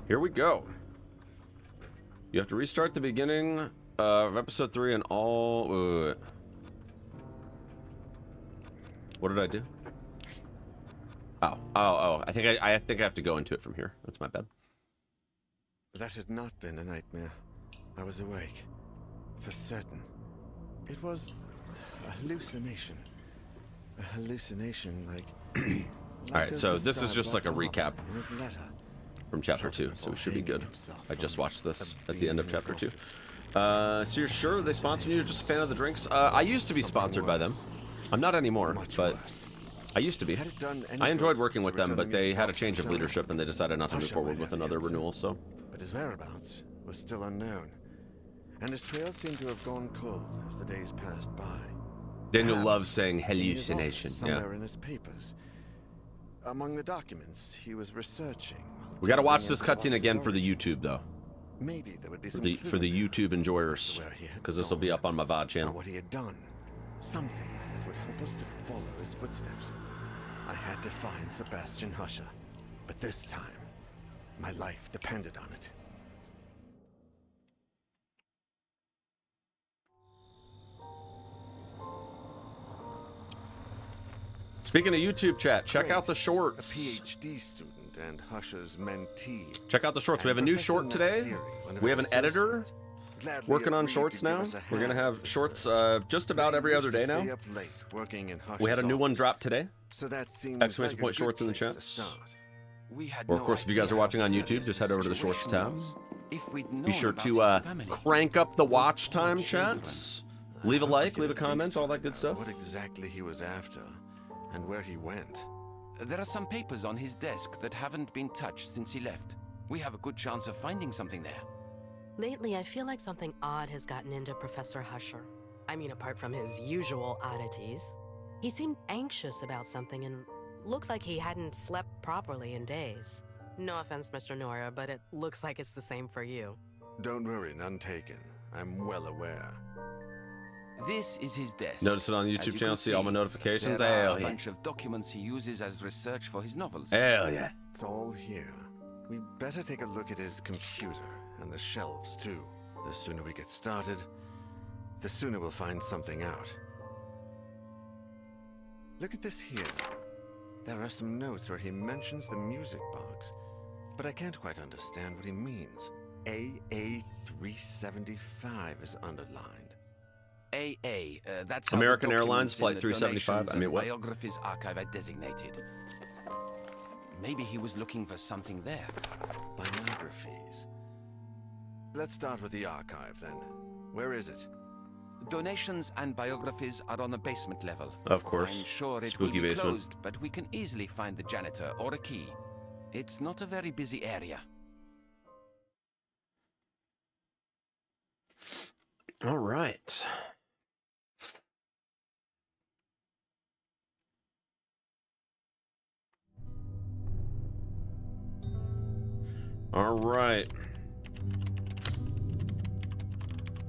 Here we go. You have to restart the beginning of episode 3 and all... wait. What did I do? Oh. I think I have to go into it from here. That's my bad. That had not been a nightmare. I was awake. For certain. It was a hallucination. A hallucination like... Alright, so this is just like a recap from chapter 2, so we should be good. I just watched this at the end of chapter 2. So you're sure they sponsored you? You're just a fan of the drinks? I used to be sponsored by them. I'm not anymore, but I used to be. I enjoyed working with them, but they had a change of leadership and they decided not to move forward with another renewal, so... But his whereabouts was still unknown, and his trail seemed to have gone cold as the days passed by. Daniel loves saying hallucination, somewhere in his papers. Among the documents he was researching. We gotta watch this cutscene again for the YouTube, though. Maybe there would be for the YouTube enjoyers, because this will be up on my VOD channel. What he had done, something that would help us to follow his footsteps. I had to find Sebastian Husher, but this time, my life depended on it. Speaking of YouTube chat, check out the shorts. A PhD student and Husher's mentee. Check out the shorts. We have a new short today. We have an editor working on shorts now. We're gonna have shorts just about every other day now. We had a new one drop today. Exclamation point shorts in the chats. Or of course, if you guys are watching on YouTube, just head over to the shorts tab. Be sure to crank up the watch time, chats. Leave a like, leave a comment, all that good stuff. What exactly he was after, and where he went. There are some papers on his desk that haven't been touched since he left. We have a good chance of finding something there. Lately, I feel like something odd has gotten into Professor Husher. I mean, apart from his usual oddities. He seemed anxious about something and looked like he hadn't slept properly in days. No offense, Mr. Nora, but it looks like it's the same for you. Don't worry, none taken. I'm well aware. This is his desk. Notice it on the YouTube channel, see all my notifications. There are Hell a yeah. bunch of documents he uses as research for his novels. Hell yeah. It's all here. We better take a look at his computer and the shelves too. The sooner we get started, the sooner we'll find something out. Look at this here. There are some notes where he mentions the music box, but I can't quite understand what he means. AA375 is underlined. AA, that's how American the Airlines documents Flight in the 375. I mean, what? Biographies archive are designated. Maybe he was looking for something there. Biographies. Let's start with the archive then. Where is it? Donations and biographies are on the basement level. Of course. I'm sure it Spooky will be basement. closed, but we can easily find the janitor or a key. It's not a very busy area. All right. All right.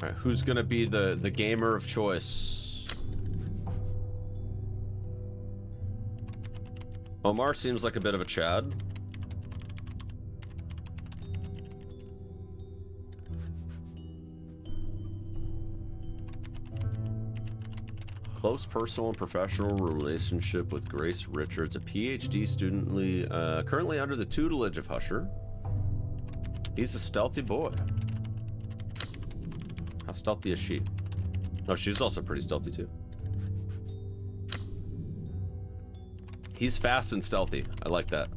All right, who's gonna be the gamer of choice? Omar seems like a bit of a Chad. Close personal and professional relationship with Grace Richards, a PhD student currently under the tutelage of Husher. He's a stealthy boy. How stealthy is she? Oh, she's also pretty stealthy too. He's fast and stealthy. I like that.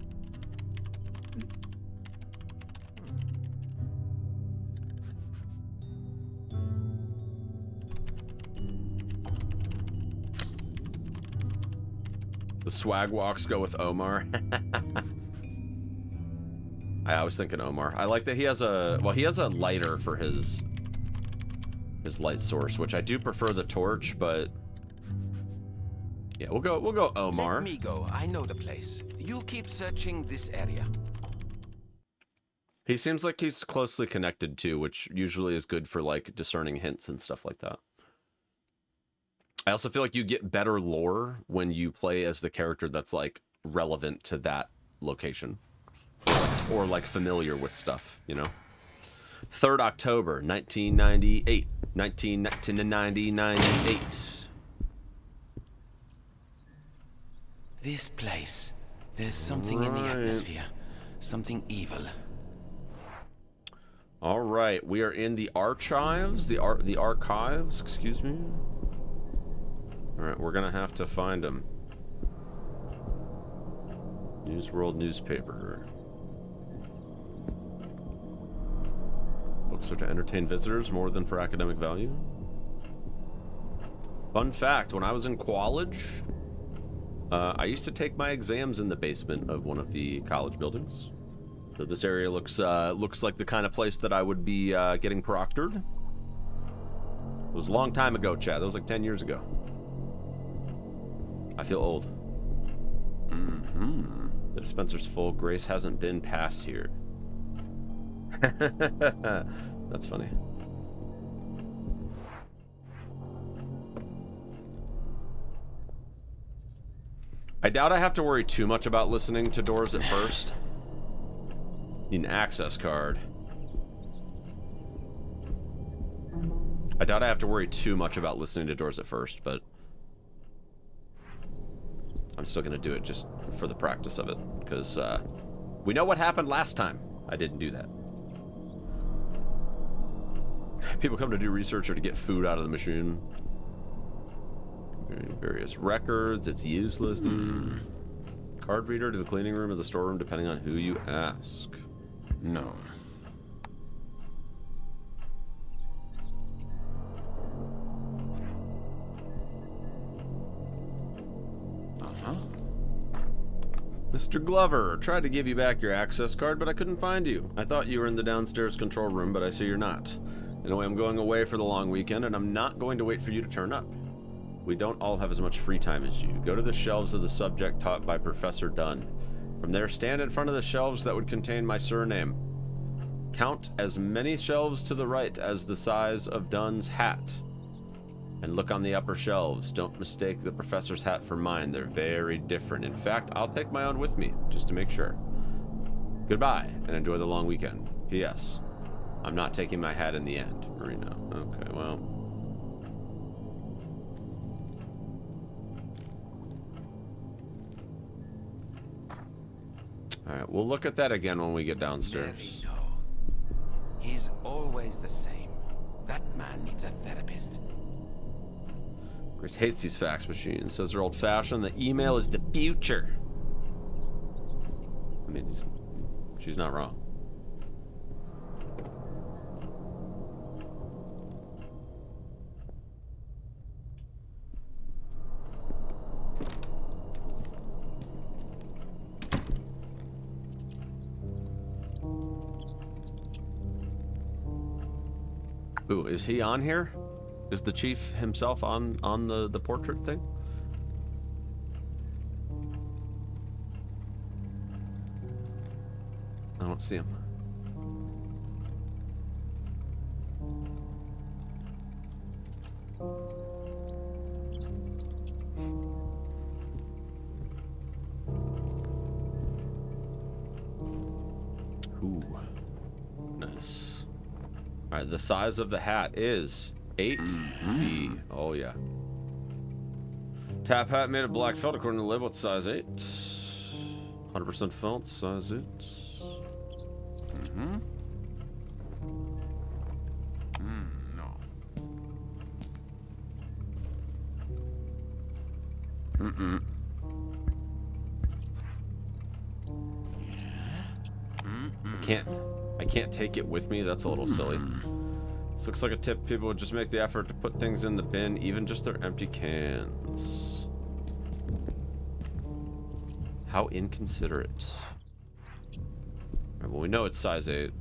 The swag walks go with Omar. I was thinking Omar. I like that he has a, well, he has a lighter for his light source, which I do prefer the torch, but yeah, we'll go Omar. Let me go. I know the place. You keep searching this area. He seems like he's closely connected too, which usually is good for like discerning hints and stuff like that. I also feel like you get better lore when you play as the character that's like relevant to that location. stuff or like familiar with stuff, you know. 3rd October, 1998. 1998. This place. There's something in the atmosphere. Something evil. All right, we are in the archives, the archives, excuse me. All right, we're gonna have to find them. News World newspaper. Books are to entertain visitors more than for academic value. Fun fact, when I was in college, I used to take my exams in the basement of one of the college buildings. So this area looks like the kind of place that I would be getting proctored. It was a long time ago, Chad. That was like 10 years ago. I feel old. Mm-hmm. The dispenser's full. Grace hasn't been past here. That's funny. I doubt I have to worry too much about listening to doors at first. Need an access card. I doubt I have to worry too much about listening to doors at first, but I'm still gonna do it just for the practice of it, because we know what happened last time I didn't do that. People come to do research or to get food out of the machine. Various records, it's useless. Card reader to the cleaning room or the storeroom, depending on who you ask. No. Mr. Glover, tried to give you back your access card, but I couldn't find you. I thought you were in the downstairs control room, but I see you're not. Anyway, I'm going away for the long weekend, and I'm not going to wait for you to turn up. We don't all have as much free time as you. Go to the shelves of the subject taught by Professor Dunn. From there, stand in front of the shelves that would contain my surname. Count as many shelves to the right as the size of Dunn's hat. And look on the upper shelves. Don't mistake the professor's hat for mine. They're very different. In fact, I'll take my own with me, just to make sure. Goodbye, and enjoy the long weekend. P.S. I'm not taking my hat in the end, Marino. Okay, well. Alright, we'll look at that again when we get downstairs. Marino. He's always the same. That man needs a therapist. Grace hates these fax machines. Says they're old-fashioned. The email is the future. I mean, she's not wrong. Ooh, is he on here? Is the chief himself on the portrait thing? I don't see him. Ooh, nice. All right, the size of the hat is 8B. Oh, yeah. Tap hat made of black felt according to the label. It's size 8. 100% felt, size 8. No. I can't take it with me. That's a little silly. This looks like a tip. People would just make the effort to put things in the bin, even just their empty cans. How inconsiderate. Right, well, we know it's size 8.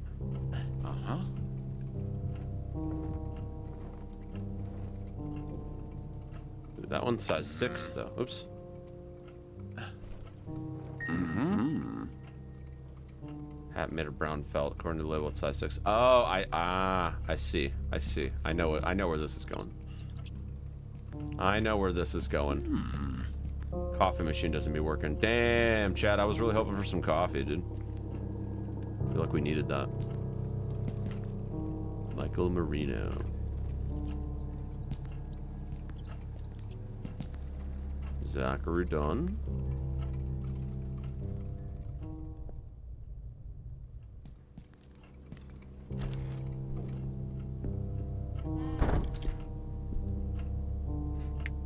That one's size 6, though. Oops. Hat made of brown felt, according to the label, it's size 6. Oh, I see. I know where this is going. I know where this is going. Coffee machine doesn't be working. Damn, Chad, I was really hoping for some coffee, dude. I feel like we needed that. Michael Marino. Zachary Dunn.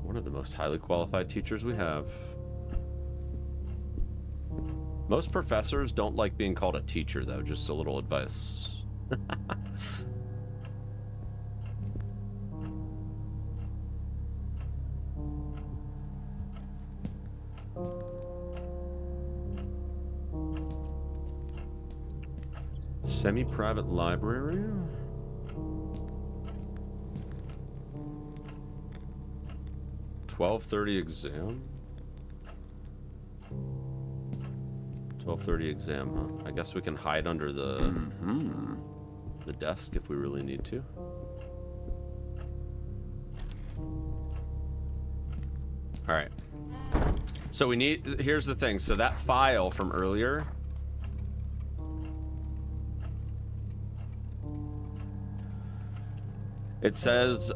One of the most highly qualified teachers we have. Most professors don't like being called a teacher, though. Just a little advice. Semi-private library. $12:30 exam. 12:30 exam, huh? I guess we can hide under the desk if we really need to. All right. So we need. Here's the thing. So that file from earlier. It says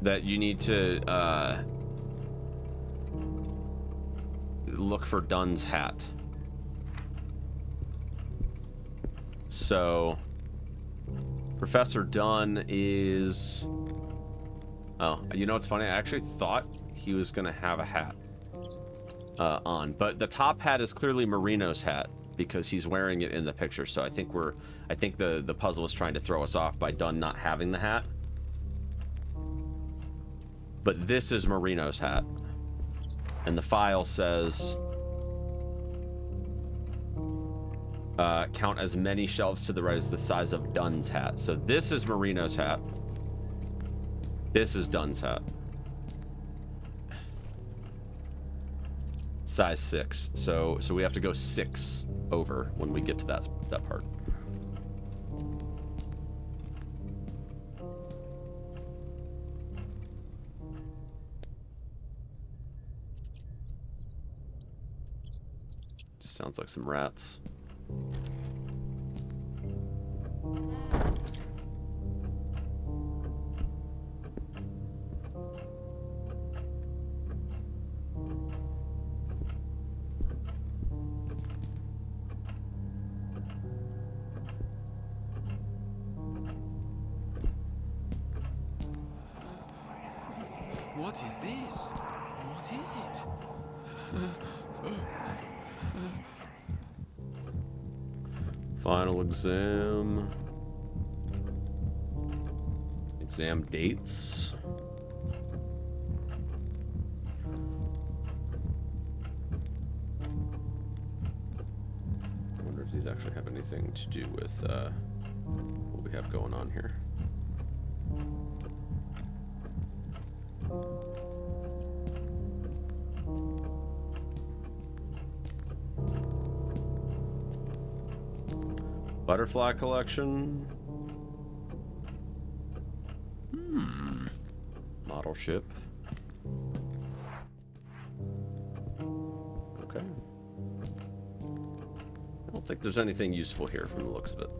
that you need to look for Dunn's hat. So Professor Dunn is... Oh, you know what's funny? I actually thought he was gonna have a hat on, but the top hat is clearly Marino's hat because he's wearing it in the picture. So I think the puzzle is trying to throw us off by Dunn not having the hat. But this is Marino's hat. And the file says count as many shelves to the right as the size of Dunn's hat. So this is Marino's hat. This is Dunn's hat. Size 6. So we have to go 6 over when we get to that part. Just sounds like some rats. What is this? What is it? Final exam. Exam dates. I wonder if these actually have anything to do with what we have going on here. Butterfly collection. Model ship. Okay. I don't think there's anything useful here from the looks of it.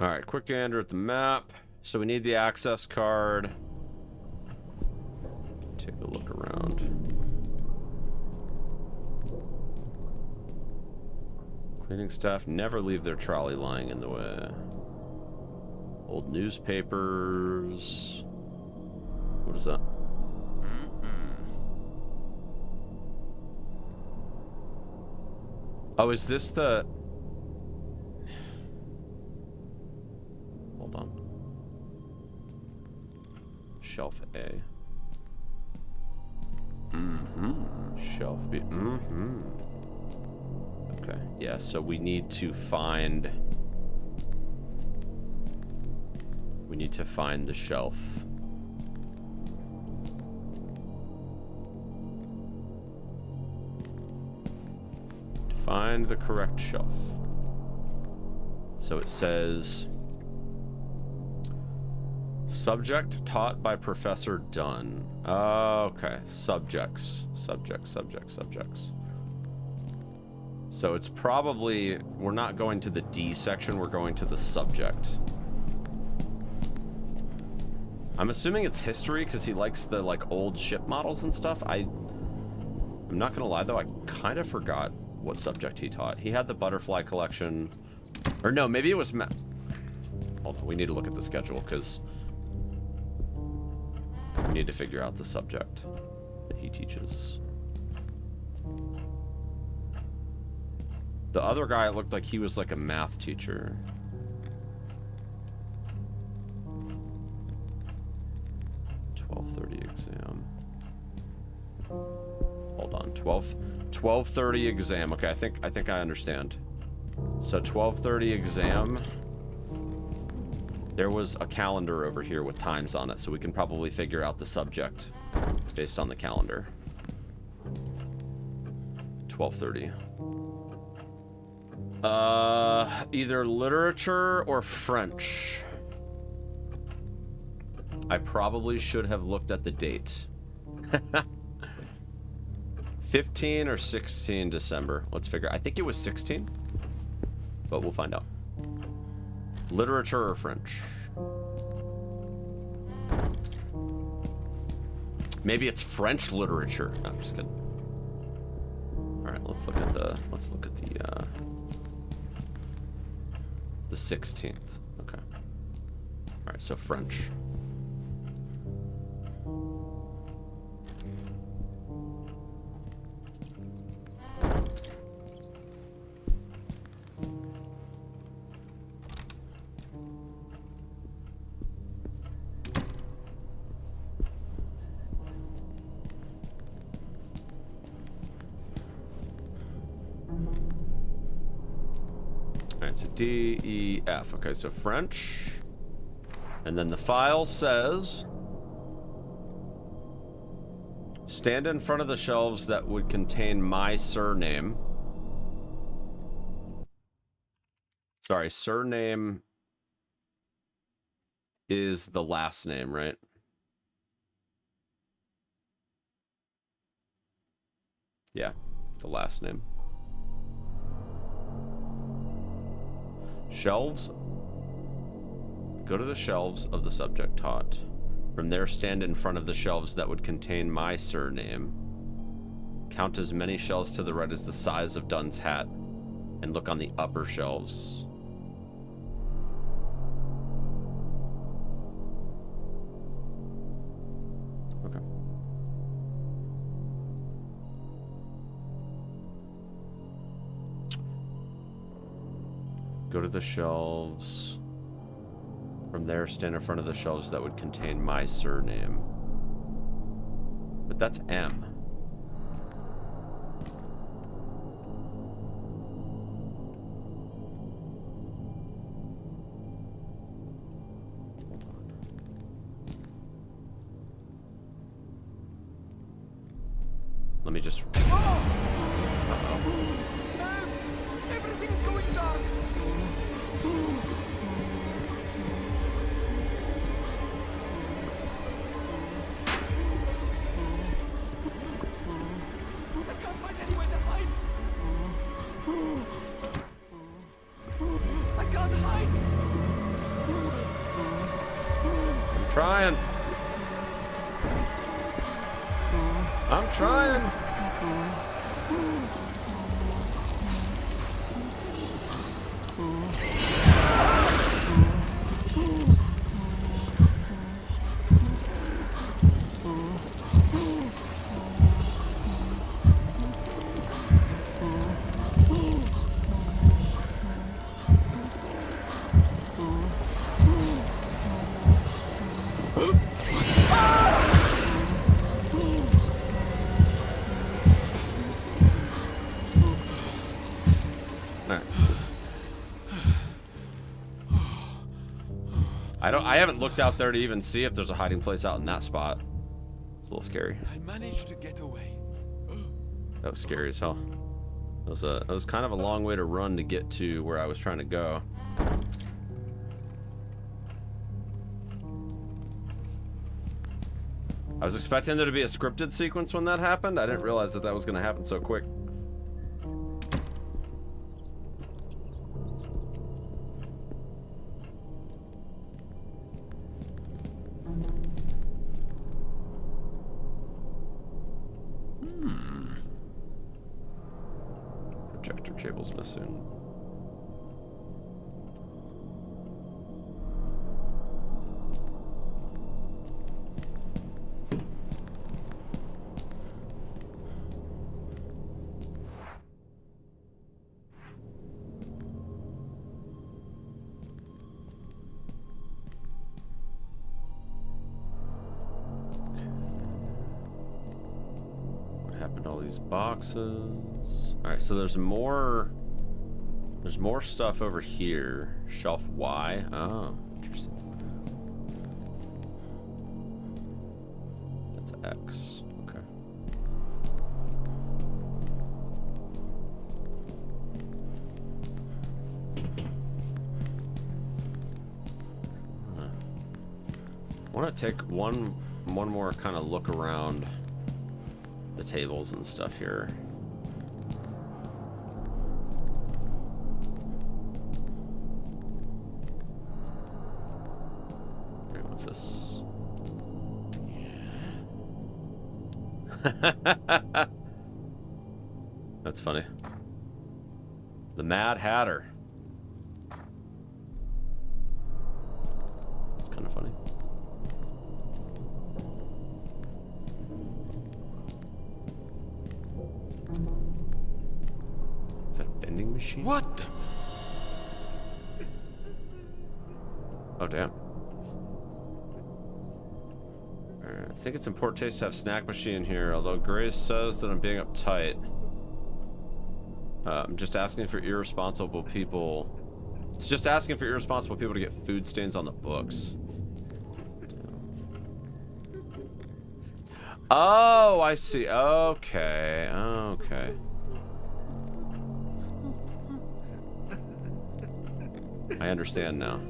All right, quick gander at the map. So we need the access card. Take a look around. Cleaning staff never leave their trolley lying in the way. Old newspapers. What is that? Oh, is this the... Hold on. Shelf A. Shelf B. Okay, yeah, so we need to find... We need to find the shelf. Find the correct shelf. So it says... Subject taught by Professor Dunn. Okay. Subjects. Subjects. So it's probably... We're not going to the D section, we're going to the subject. I'm assuming it's history because he likes the like old ship models and stuff. I'm not gonna lie though, I kind of forgot what subject he taught. He had the butterfly collection, or no, maybe it was hold on, we need to look at the schedule because we need to figure out the subject that he teaches. The other guy, it looked like he was like a math teacher. 12:30 exam. Hold on, 12:30 exam. Okay, I think I understand. So 12:30 exam. There was a calendar over here with times on it, so we can probably figure out the subject based on the calendar. 12:30. Either literature or French. I probably should have looked at the date. 15 or 16 December. Let's figure. I think it was 16, but we'll find out. Literature or French? Maybe it's French literature. No, I'm just kidding. All right, let's look at the 16th. Okay. All right, so French. D, E, F. Okay, so French. And then the file says... Stand in front of the shelves that would contain my surname. Sorry, surname is the last name, right? Yeah, the last name. Shelves. Go to the shelves of the subject taught. From there, stand in front of the shelves that would contain my surname. Count as many shelves to the right as the size of Dunn's hat, and look on the upper shelves. Okay. Go to the shelves. From there, stand in front of the shelves that would contain my surname. But that's M. Hold on. Let me just... Everything's going dark. I can't find anywhere to hide. I can't hide. I'm trying. I'm trying. I haven't looked out there to even see if there's a hiding place out in that spot. It's a little scary. I managed to get away. That was scary as hell. It was kind of a long way to run to get to where I was trying to go. I was expecting there to be a scripted sequence when that happened. I didn't realize that was going to happen so quick. Projector cable's missing. Boxes. All right, so there's more stuff over here. Shelf Y. Oh, interesting. That's X. Okay. I want to take one more kind of look around the tables and stuff here. Wait, what's this? That's funny. The Mad Hatter. That's kind of funny. Vending machine? What? Oh, damn. I think it's in poor taste to have snack machine here, although Grace says that I'm being uptight. I'm just asking for irresponsible people. It's just asking for irresponsible people to get food stains on the books. Oh, I see. Okay. Okay. I understand now.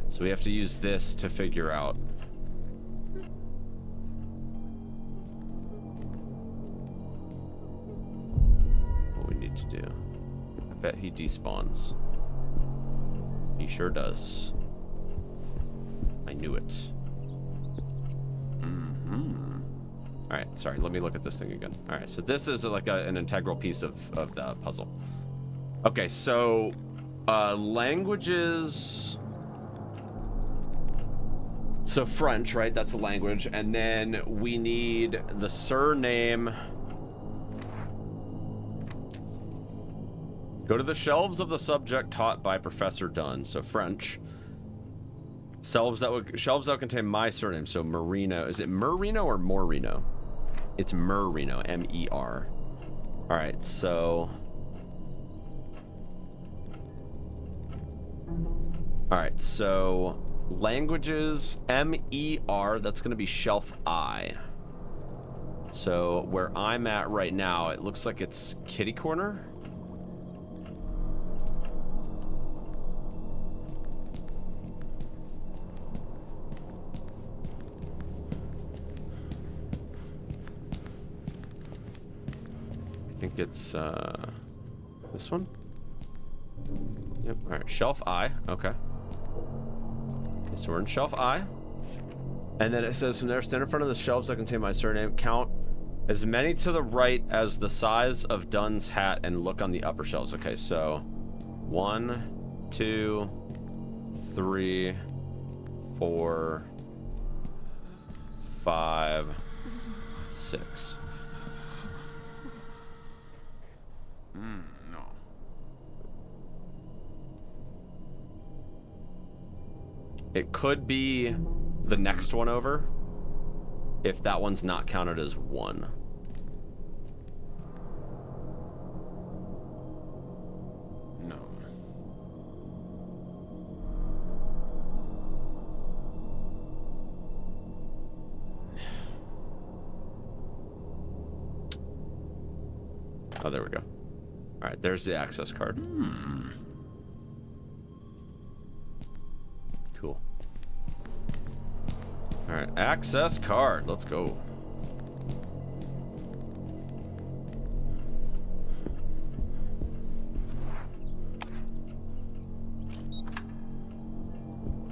So we have to use this to figure out. What we need to do. I bet he despawns. He sure does. I knew it. Alright, sorry, let me look at this thing again. Alright, so this is like an integral piece of the puzzle. Okay, so languages. So French, right? That's a language. And then we need the surname. Go to the shelves of the subject taught by Professor Dunn. So French. Shelves that contain my surname. So Marino. Is it Merino or Morino? It's Merino. M-E-R. All right, so. All right, so languages, M-E-R, that's going to be shelf I. So where I'm at right now, it looks like it's kitty corner. I think it's this one. Yep. All right. Shelf I. Okay. Okay. So we're in shelf I, and then it says from there, stand in front of the shelves that contain my surname. Count as many to the right as the size of Dunn's hat, and look on the upper shelves. Okay. So 1, 2, 3, 4, 5, 6. No. It could be the next one over, if that one's not counted as 1. No. Oh, there we go. Alright, there's the access card. Cool. Alright, access card. Let's go.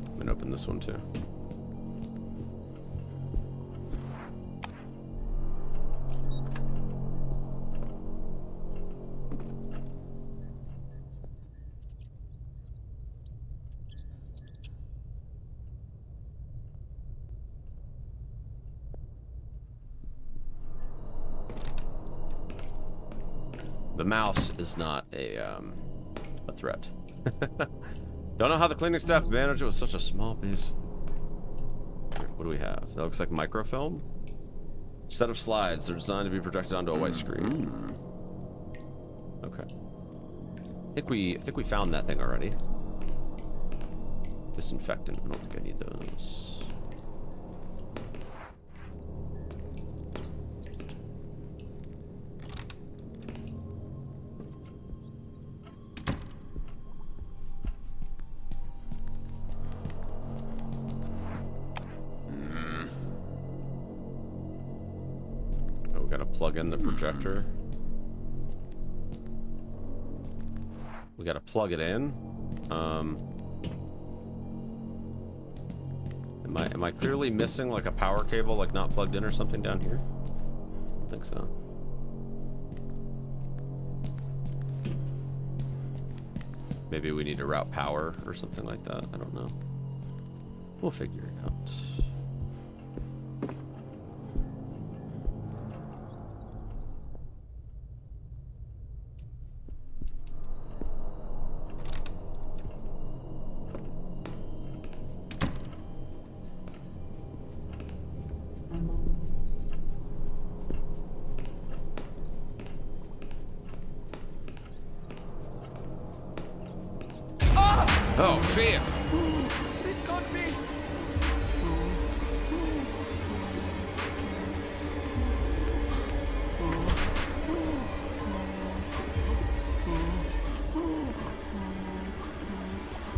I'm gonna open this one too. The mouse is not a threat. Don't know how the cleaning staff managed it with such a small base. What do we have? That looks like microfilm. Set of slides. They're designed to be projected onto a white screen. Okay. I think we found that thing already. Disinfectant. I don't think I need those. Plug in the projector. We gotta plug it in. Am I clearly missing like a power cable, like not plugged in or something down here? I don't think so. Maybe we need to route power or something like that. I don't know. We'll figure it out. Oh, shit! This can't be!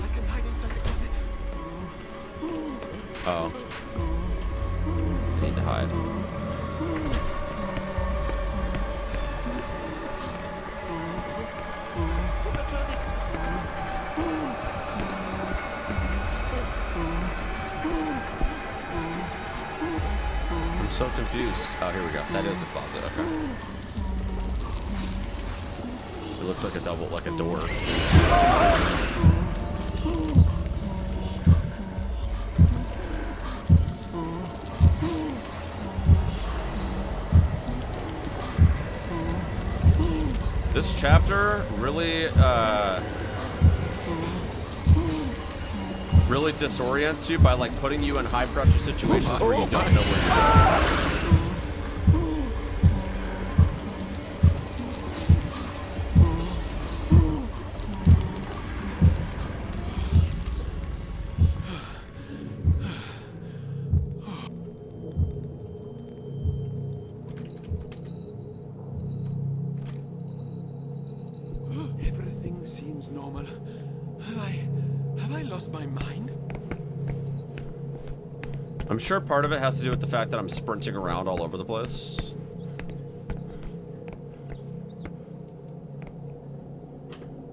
I can hide inside the closet. Uh-oh. I need to hide. To the closet! I'm so confused. Oh, here we go. That is a closet. Okay. It looked like a double, like a door. This chapter really, really disorients you by like putting you in high pressure situations where you don't know where you're going. Everything seems normal. Have I lost my mind? I'm sure part of it has to do with the fact that I'm sprinting around all over the place.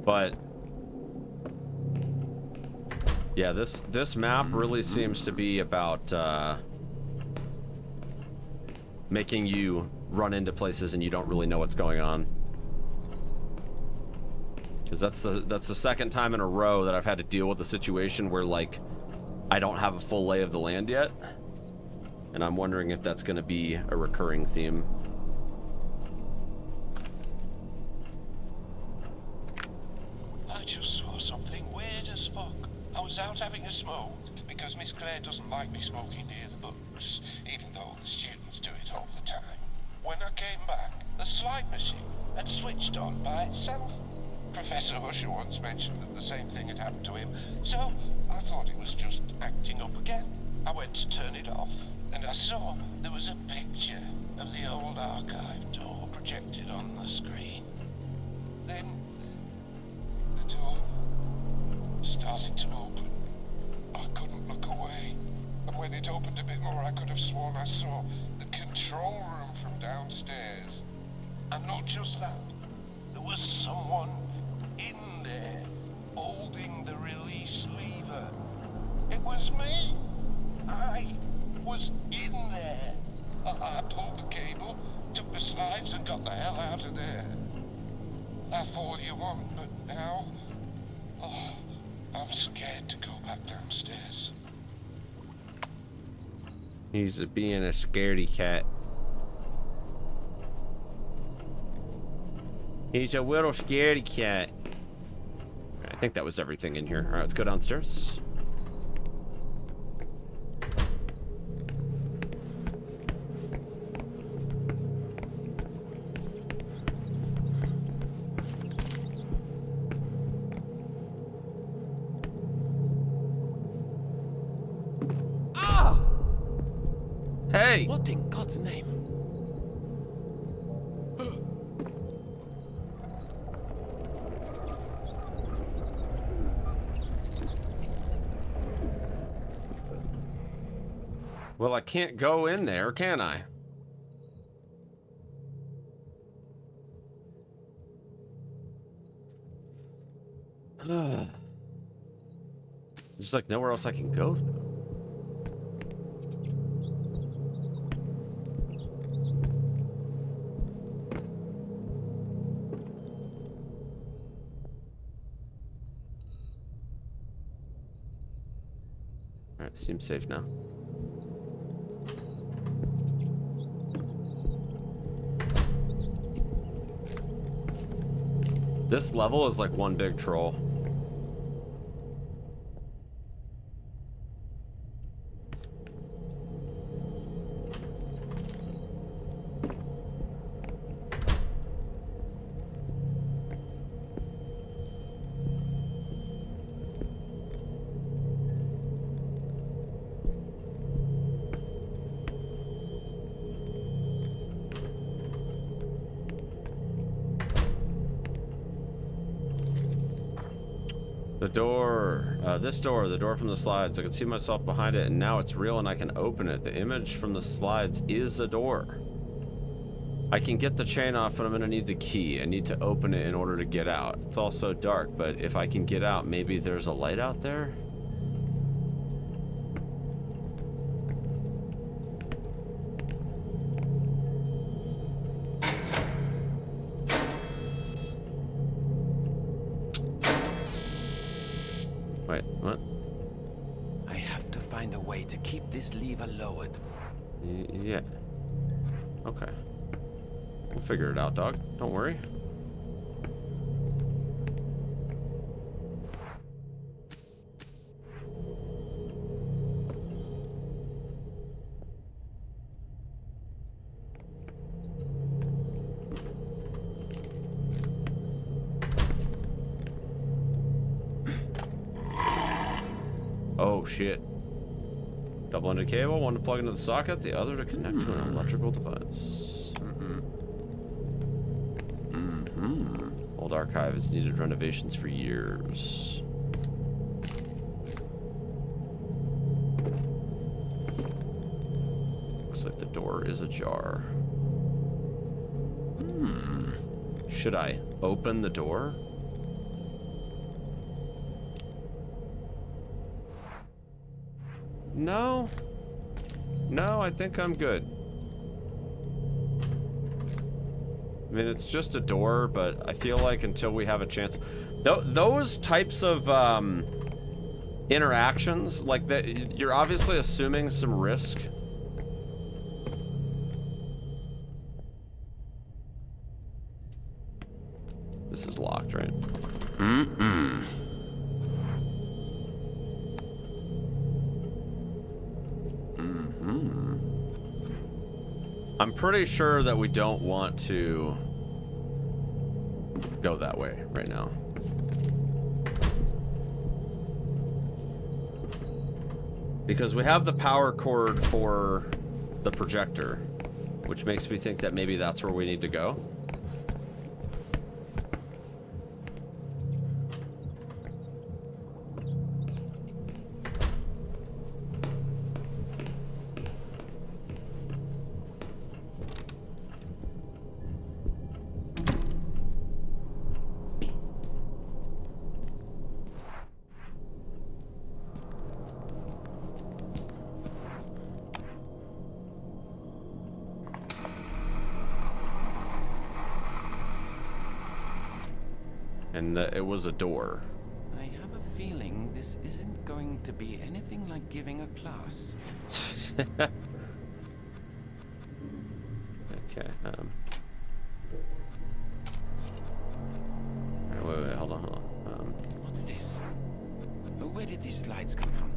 But yeah, this map really seems to be about making you run into places and you don't really know what's going on. Because that's the second time in a row that I've had to deal with a situation where like I don't have a full lay of the land yet, and I'm wondering if that's going to be a recurring theme. I just saw something weird as fuck. I was out having a smoke because Miss Claire doesn't like me smoking near the books, even though the students do it all the time. When I came back, the slide machine had switched on by itself. Professor Usher once mentioned that the same thing had happened to him, so I thought it was just acting up again. I went to turn it off, and I saw there was a picture of the old archive door projected on the screen. Then started to open. I couldn't look away. And when it opened a bit more, I could have sworn I saw the control room from downstairs. And not just that, there was someone in there holding the release lever. It was me. I was in there. I pulled the cable, took the slides, and got the hell out of there. That's all you want, but now... Oh, I'm scared to go back downstairs. He's being a scaredy cat. He's a little scaredy cat. I think that was everything in here. All right, let's go downstairs. Hey! What in God's name? Well, I can't go in there, can I? There's like nowhere else I can go. Alright, seems safe now. This level is like one big troll. The door, the door from the slides. I can see myself behind it, and now it's real and I can open it. The image from the slides is a door. I can get the chain off, but I'm gonna need the key. I need to open it in order to get out. It's also dark, but if I can get out, maybe there's a light out there? Wait, what? I have to find a way to keep this lever lowered. Yeah. Okay. We'll figure it out, dog. Don't worry. Oh shit. Double-ended cable, one to plug into the socket, the other to connect to an electrical device. Old archive has needed renovations for years. Looks like the door is ajar. Should I open the door? No. No, I think I'm good. I mean, it's just a door, but I feel like until we have a chance... those types of interactions, like that, you're obviously assuming some risk. This is locked, right? I'm pretty sure that we don't want to go that way right now. Because we have the power cord for the projector, which makes me think that maybe that's where we need to go. And it was a door. I have a feeling this isn't going to be anything like giving a class. Okay, wait, hold on. What's this? Where did these slides come from?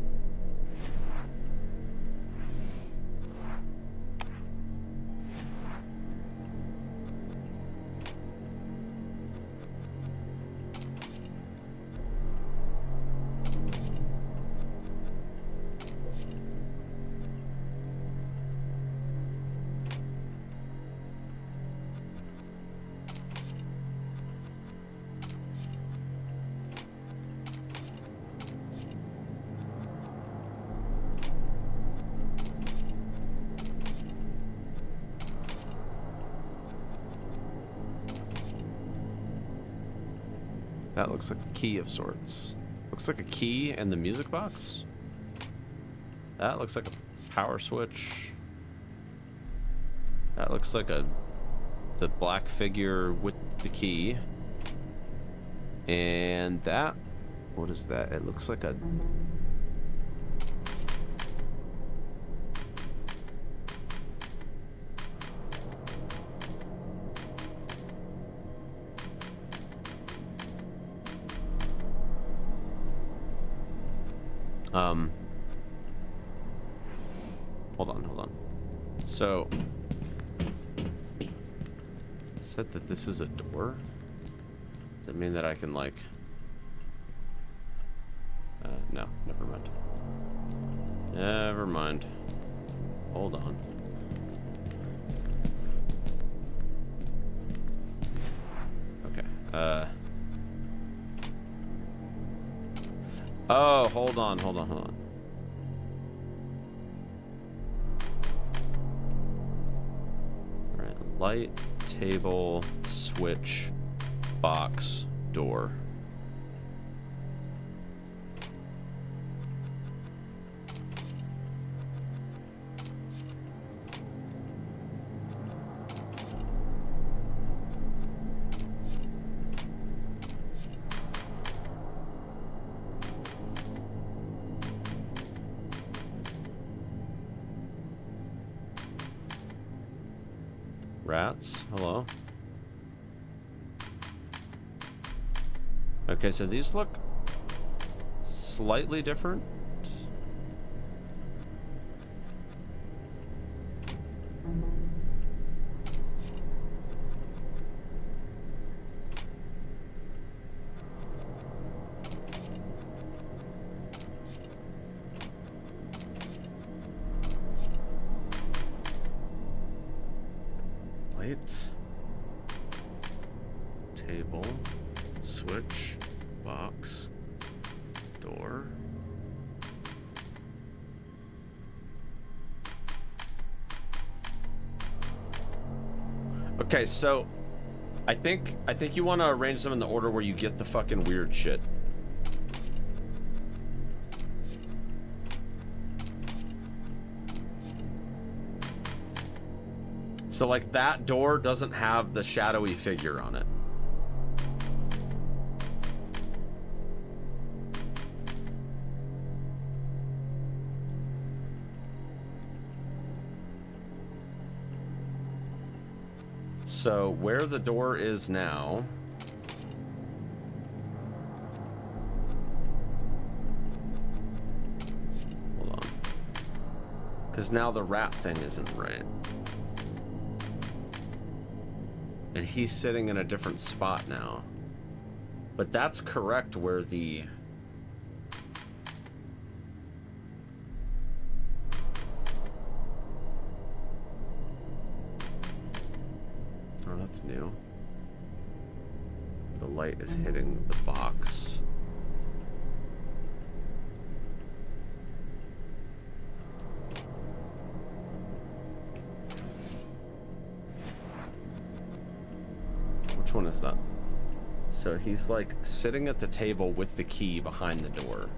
That looks like a key of sorts. Looks like a key and the music box. That looks like a power switch. That looks like the black figure with the key. And that, what is that? It looks like a... Hold on. So, it said that this is a door. Does that mean that I can, like... no, never mind. Never mind. Hold on. Okay, oh, hold on. Alright, light, table, switch, box, door. Rats, hello. Okay, so these look slightly different. Light, table, switch, box, door. Okay, so I think you want to arrange them in the order where you get the fucking weird shit. So like that door doesn't have the shadowy figure on it. So where the door is now, hold on, because now the rat thing isn't right. And he's sitting in a different spot now. But that's correct where the... Oh, that's new. The light is hitting the box. Which one is that? So he's like sitting at the table with the key behind the door.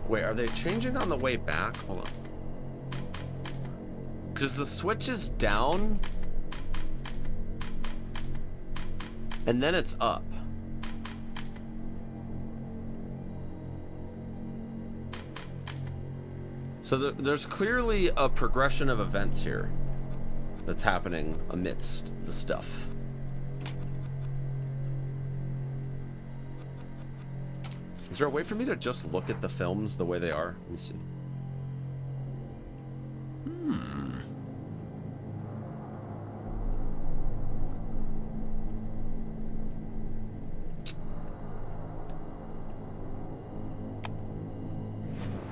Wait, are they changing on the way back? Hold on. Because the switch is down. And then it's up. So there's clearly a progression of events here that's happening amidst the stuff. Is there a way for me to just look at the films the way they are? Let me see.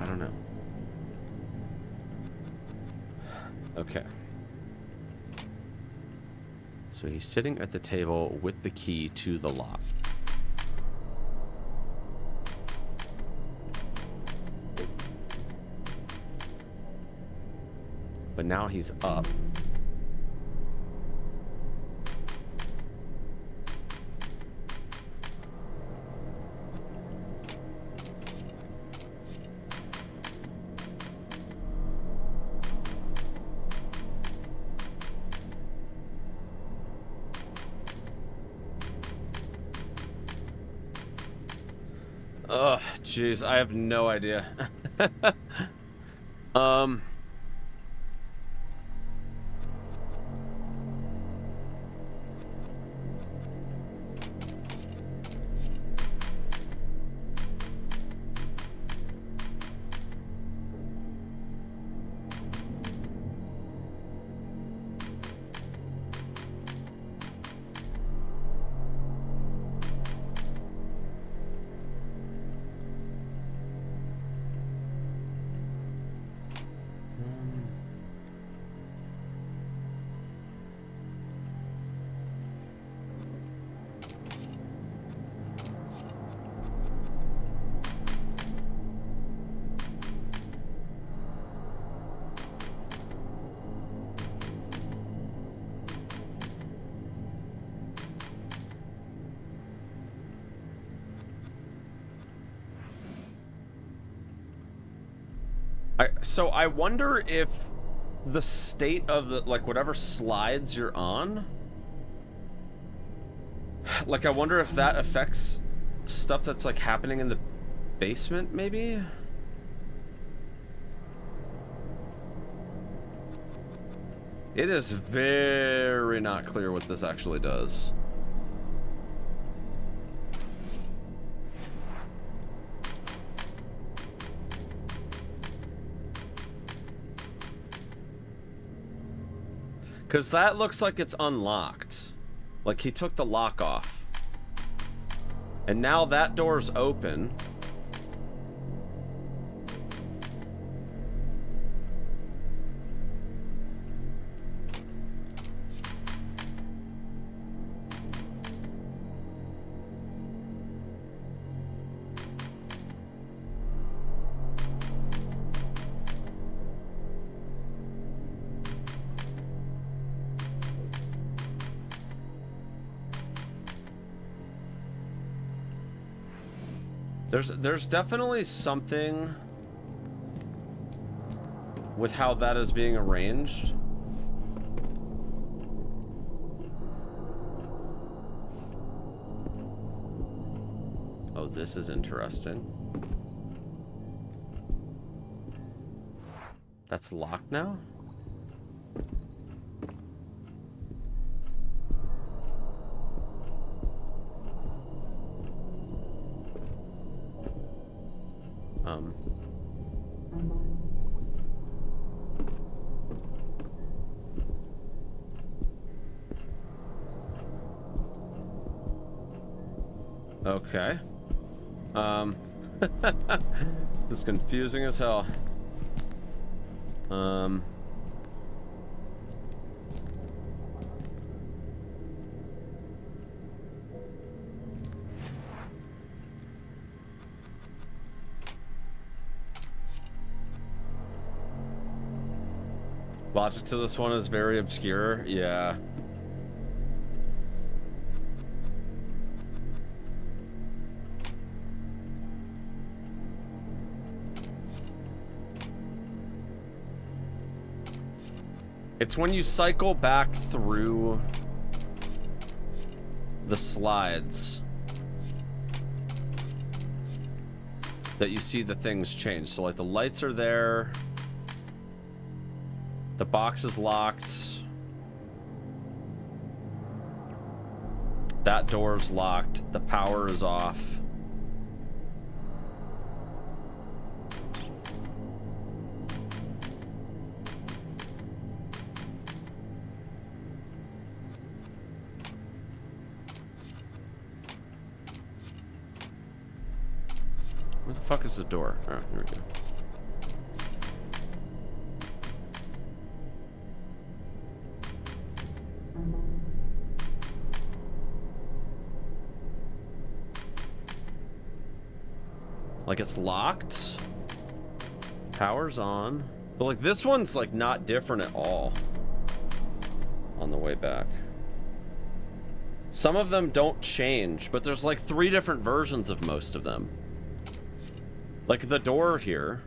I don't know. Okay. So he's sitting at the table with the key to the lock. But now he's up. Oh, jeez, I have no idea. So I wonder if the state of the, like, whatever slides you're on, like, I wonder if that affects stuff that's, like, happening in the basement, maybe? It is very not clear what this actually does. Because that looks like it's unlocked. Like he took the lock off. And now that door's open. There's definitely something with how that is being arranged. Oh, this is interesting. That's locked now? Okay. It's confusing as hell. Logic to this one is very obscure. Yeah. It's when you cycle back through the slides that you see the things change. So like the lights are there, the box is locked, that door's locked, the power is off. Where the fuck is the door? Oh, here we go. Like it's locked. Power's on. But like this one's like not different at all on the way back. Some of them don't change, but there's like 3 different versions of most of them. Like the door here.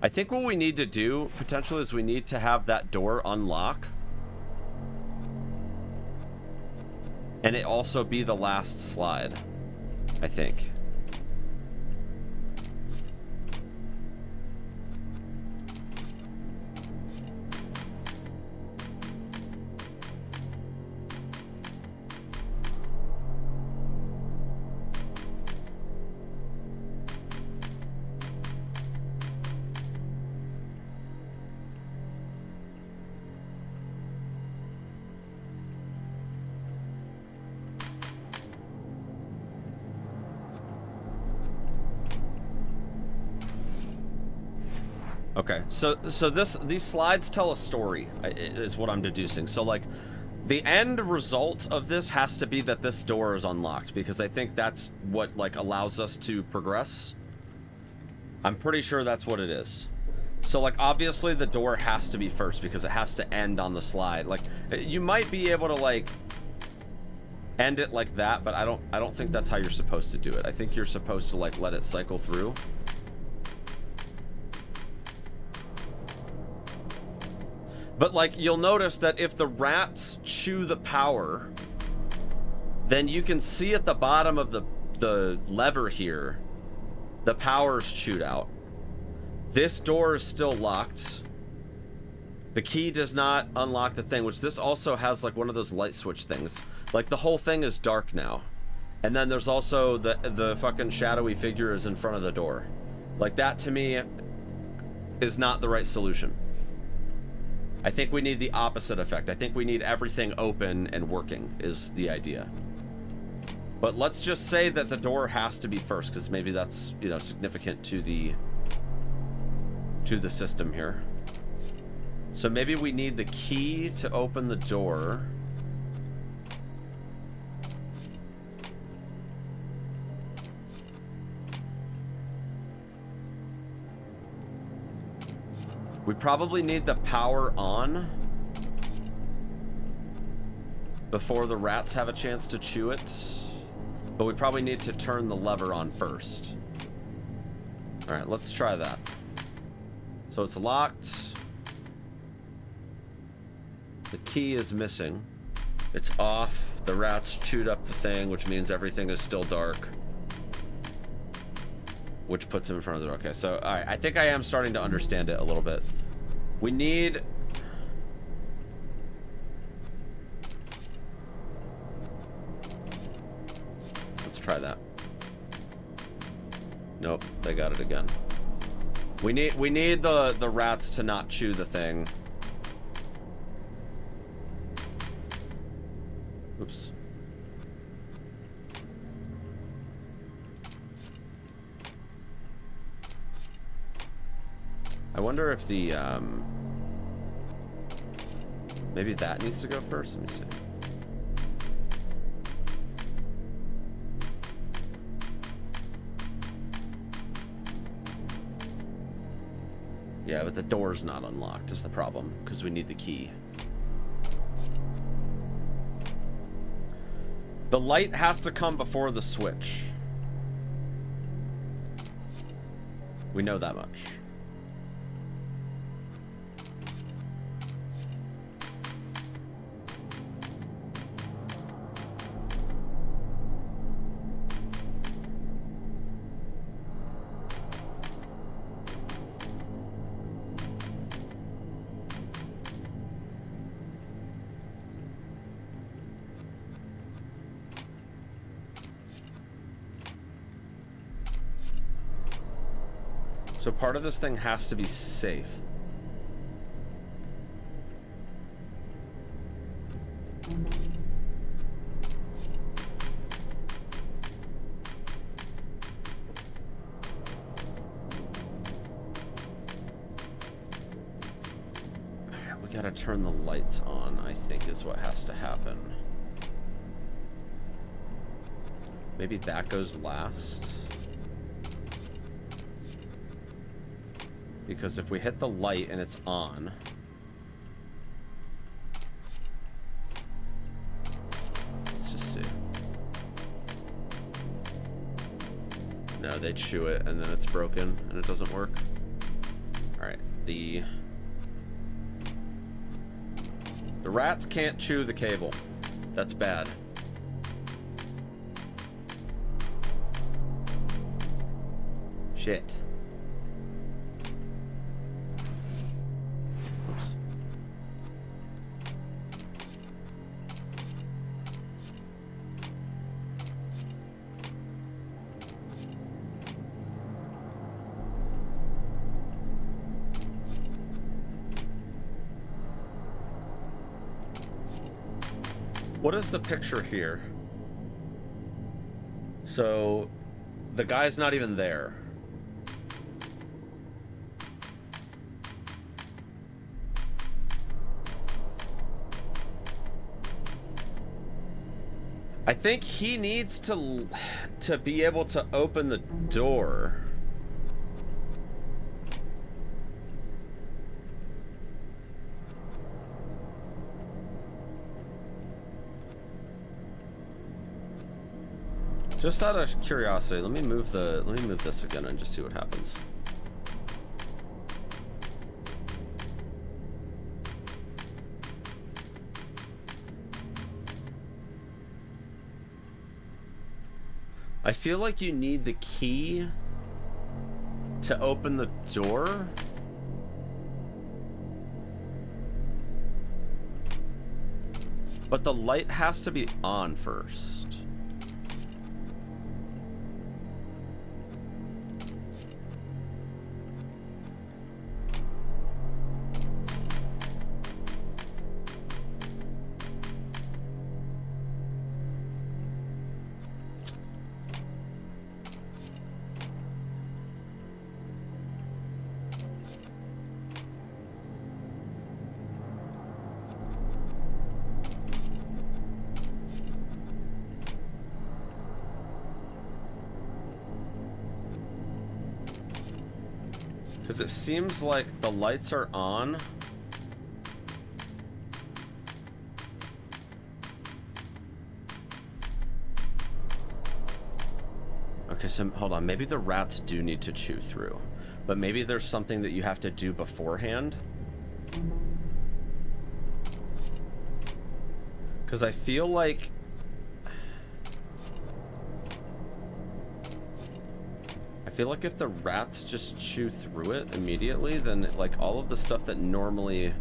I think what we need to do potentially is we need to have that door unlock. And it also be the last slide, I think. Okay, so these slides tell a story, is what I'm deducing. So like, the end result of this has to be that this door is unlocked, because I think that's what like allows us to progress. I'm pretty sure that's what it is. So like, obviously the door has to be first because it has to end on the slide. Like, you might be able to like end it like that, but I don't think that's how you're supposed to do it. I think you're supposed to like let it cycle through. But like, you'll notice that if the rats chew the power, then you can see at the bottom of the lever here, the power's chewed out. This door is still locked. The key does not unlock the thing, which this also has like one of those light switch things. Like the whole thing is dark now. And then there's also the fucking shadowy figure is in front of the door. Like that to me is not the right solution. I think we need the opposite effect. I think we need everything open and working is the idea. But let's just say that the door has to be first, because maybe that's, you know, significant to the system here. So maybe we need the key to open the door. We probably need the power on before the rats have a chance to chew it. But we probably need to turn the lever on first. All right, let's try that. So it's locked. The key is missing. It's off. The rats chewed up the thing, which means everything is still dark. Which puts him in front of the door. Okay, so, all right. I think I am starting to understand it a little bit. We need... Let's try that. Nope, they got it again. We need the rats to not chew the thing. Oops. I wonder if the, maybe that needs to go first? Let me see. Yeah, but the door's not unlocked is the problem, because we need the key. The light has to come before the switch. We know that much. So part of this thing has to be safe. We gotta turn the lights on, I think is what has to happen. Maybe that goes last. Because if we hit the light and it's on, let's just see. No, they chew it and then it's broken and it doesn't work. All right, the rats can't chew the cable. That's bad. Shit. Oops. What is the picture here? So the guy's not even there. I think he needs to be able to open the door. Just out of curiosity, let me move this again and just see what happens. I feel like you need the key to open the door. But the light has to be on first. Because it seems like the lights are on. Okay, so hold on. Maybe the rats do need to chew through. But maybe there's something that you have to do beforehand. Because I feel like... I feel like if the rats just chew through it immediately, then like all of the stuff that normally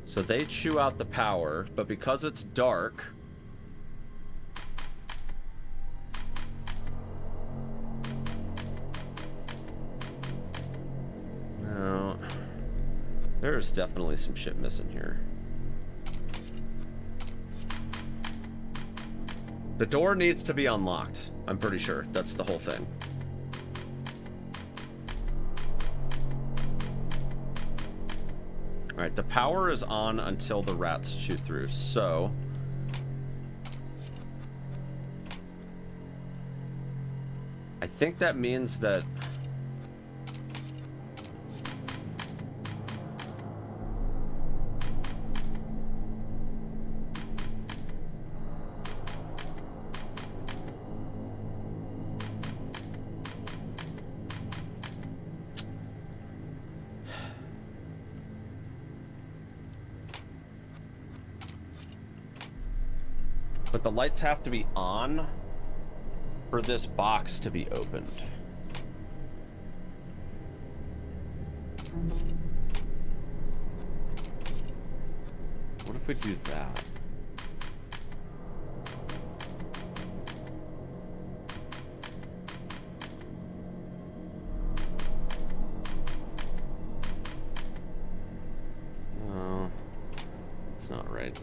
so they chew out the power, but because it's dark, no, there's definitely some shit missing here. The door needs to be unlocked. I'm pretty sure that's the whole thing. All right, the power is on until the rats chew through. So I think that means that the lights have to be on for this box to be opened. What if we do that? That's not right.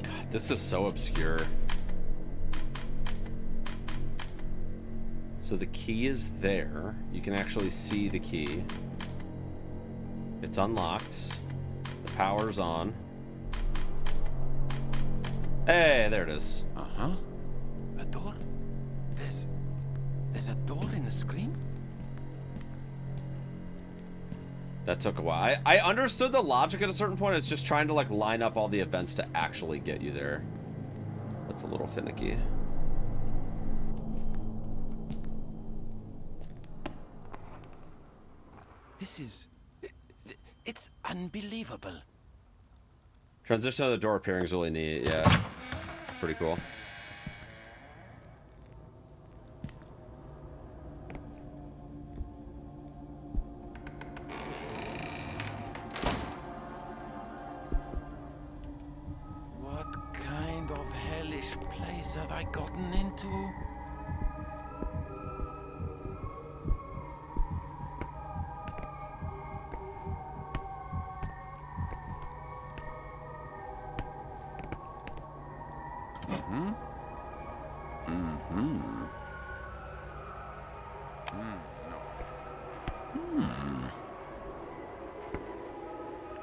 God, this is so obscure. So the key is there. You can actually see the key. It's unlocked. The power's on. Hey, there it is. Uh-huh. A door? There's a door in the screen? That took a while. I understood the logic at a certain point. It's just trying to like line up all the events to actually get you there. That's a little finicky. This is... It's unbelievable. Transition to the door appearing is really neat. Yeah. Pretty cool. What kind of hellish place have I gotten into?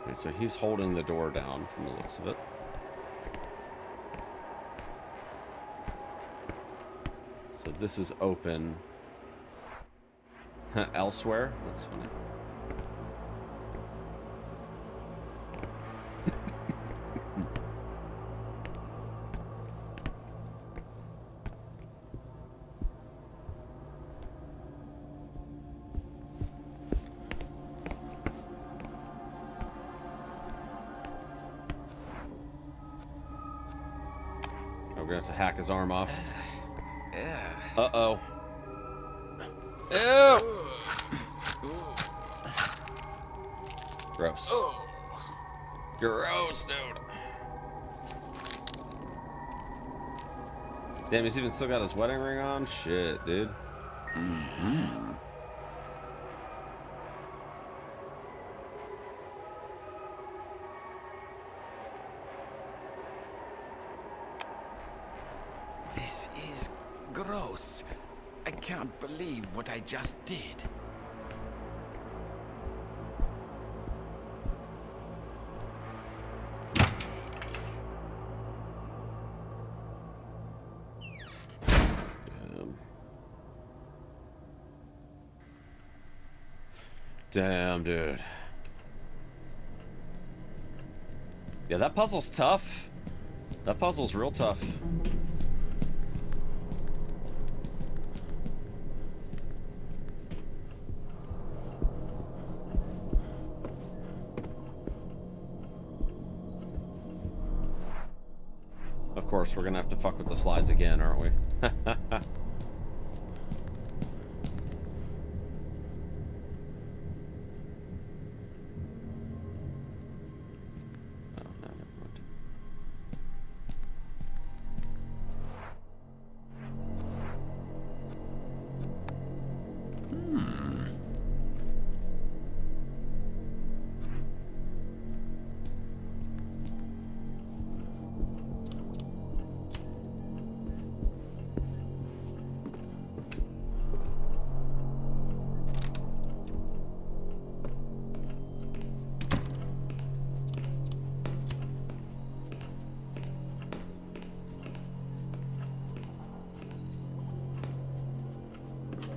Wait, so he's holding the door down from the looks of it. So this is open elsewhere. That's funny. We're gonna have to hack his arm off. Uh-oh. Ew! Gross. Gross, dude. Damn, he's even still got his wedding ring on? Shit, dude. This is gross. I can't believe what I just did. Damn, dude. Yeah, that puzzle's tough. That puzzle's real tough. Of course, we're gonna have to fuck with the slides again, aren't we?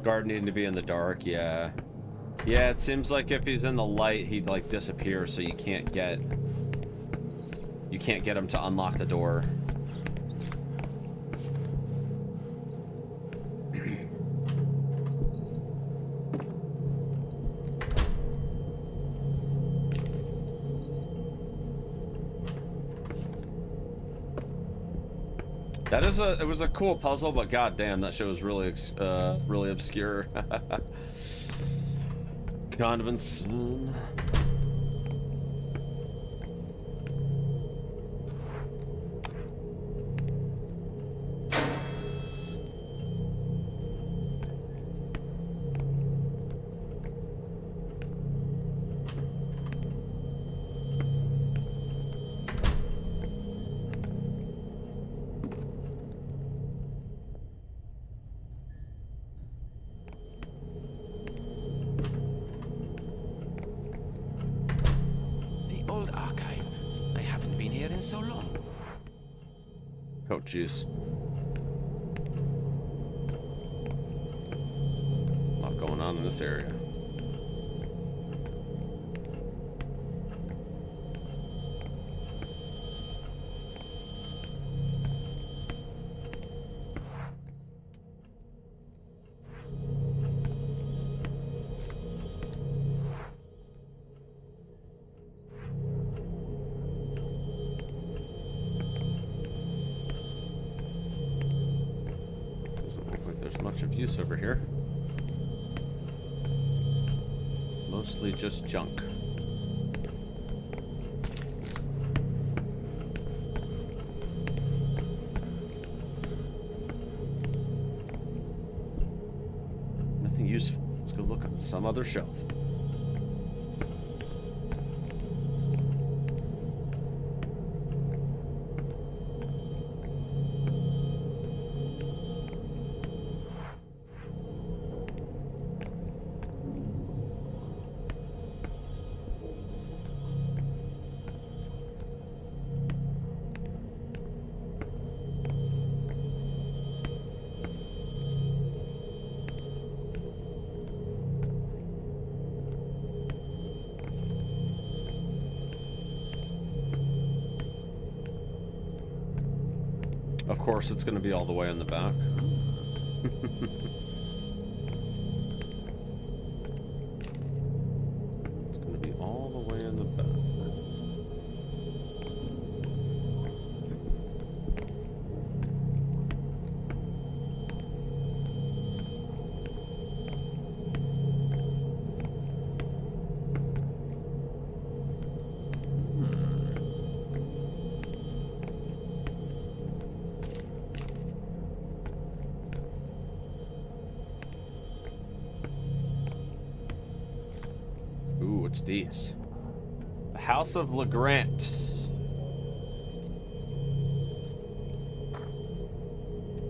Guard needing to be in the dark, yeah. Yeah, it seems like if he's in the light, he'd like disappear, so you can't get him to unlock the door. It was a cool puzzle, but goddamn, that shit was really really obscure. Convent Son. haven't been here in so long. Oh, jeez. A lot going on in this area. Doesn't look like there's much of use over here. Mostly just junk. Nothing useful. Let's go look on some other shelf. Of course, it's going to be all the way in the back. It's going to be all the way in the back. Ooh, what's these? The House of Legrand.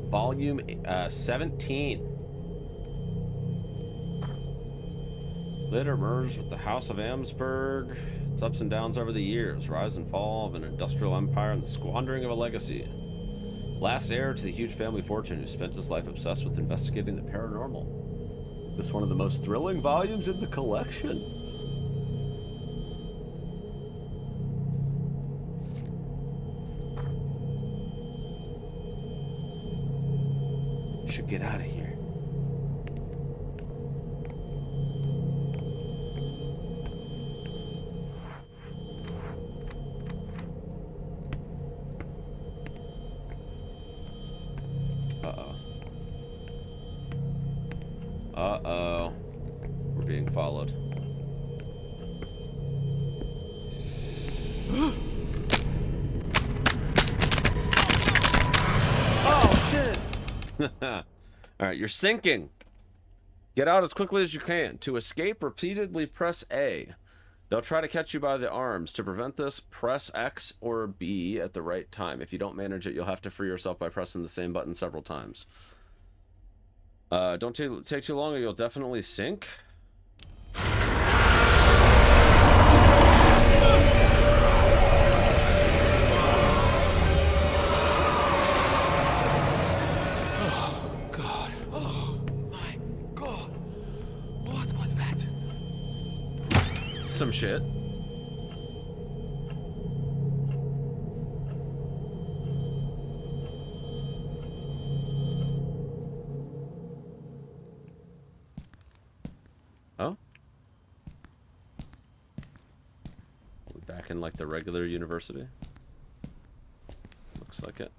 Volume 17. Later merged with the House of Amsberg. Its ups and downs over the years. Rise and fall of an industrial empire and the squandering of a legacy. Last heir to the huge family fortune who spent his life obsessed with investigating the paranormal. This is one of the most thrilling volumes in the collection. Should get out of here. Uh-oh. Uh-oh. We're being followed. Oh, shit! Alright, you're sinking. Get out as quickly as you can. To escape, repeatedly press A. They'll try to catch you by the arms. To prevent this, press X or B at the right time. If you don't manage it, you'll have to free yourself by pressing the same button several times. Don't take too long or you'll definitely sink. Some shit. Oh? We're back in like the regular university. Looks like it.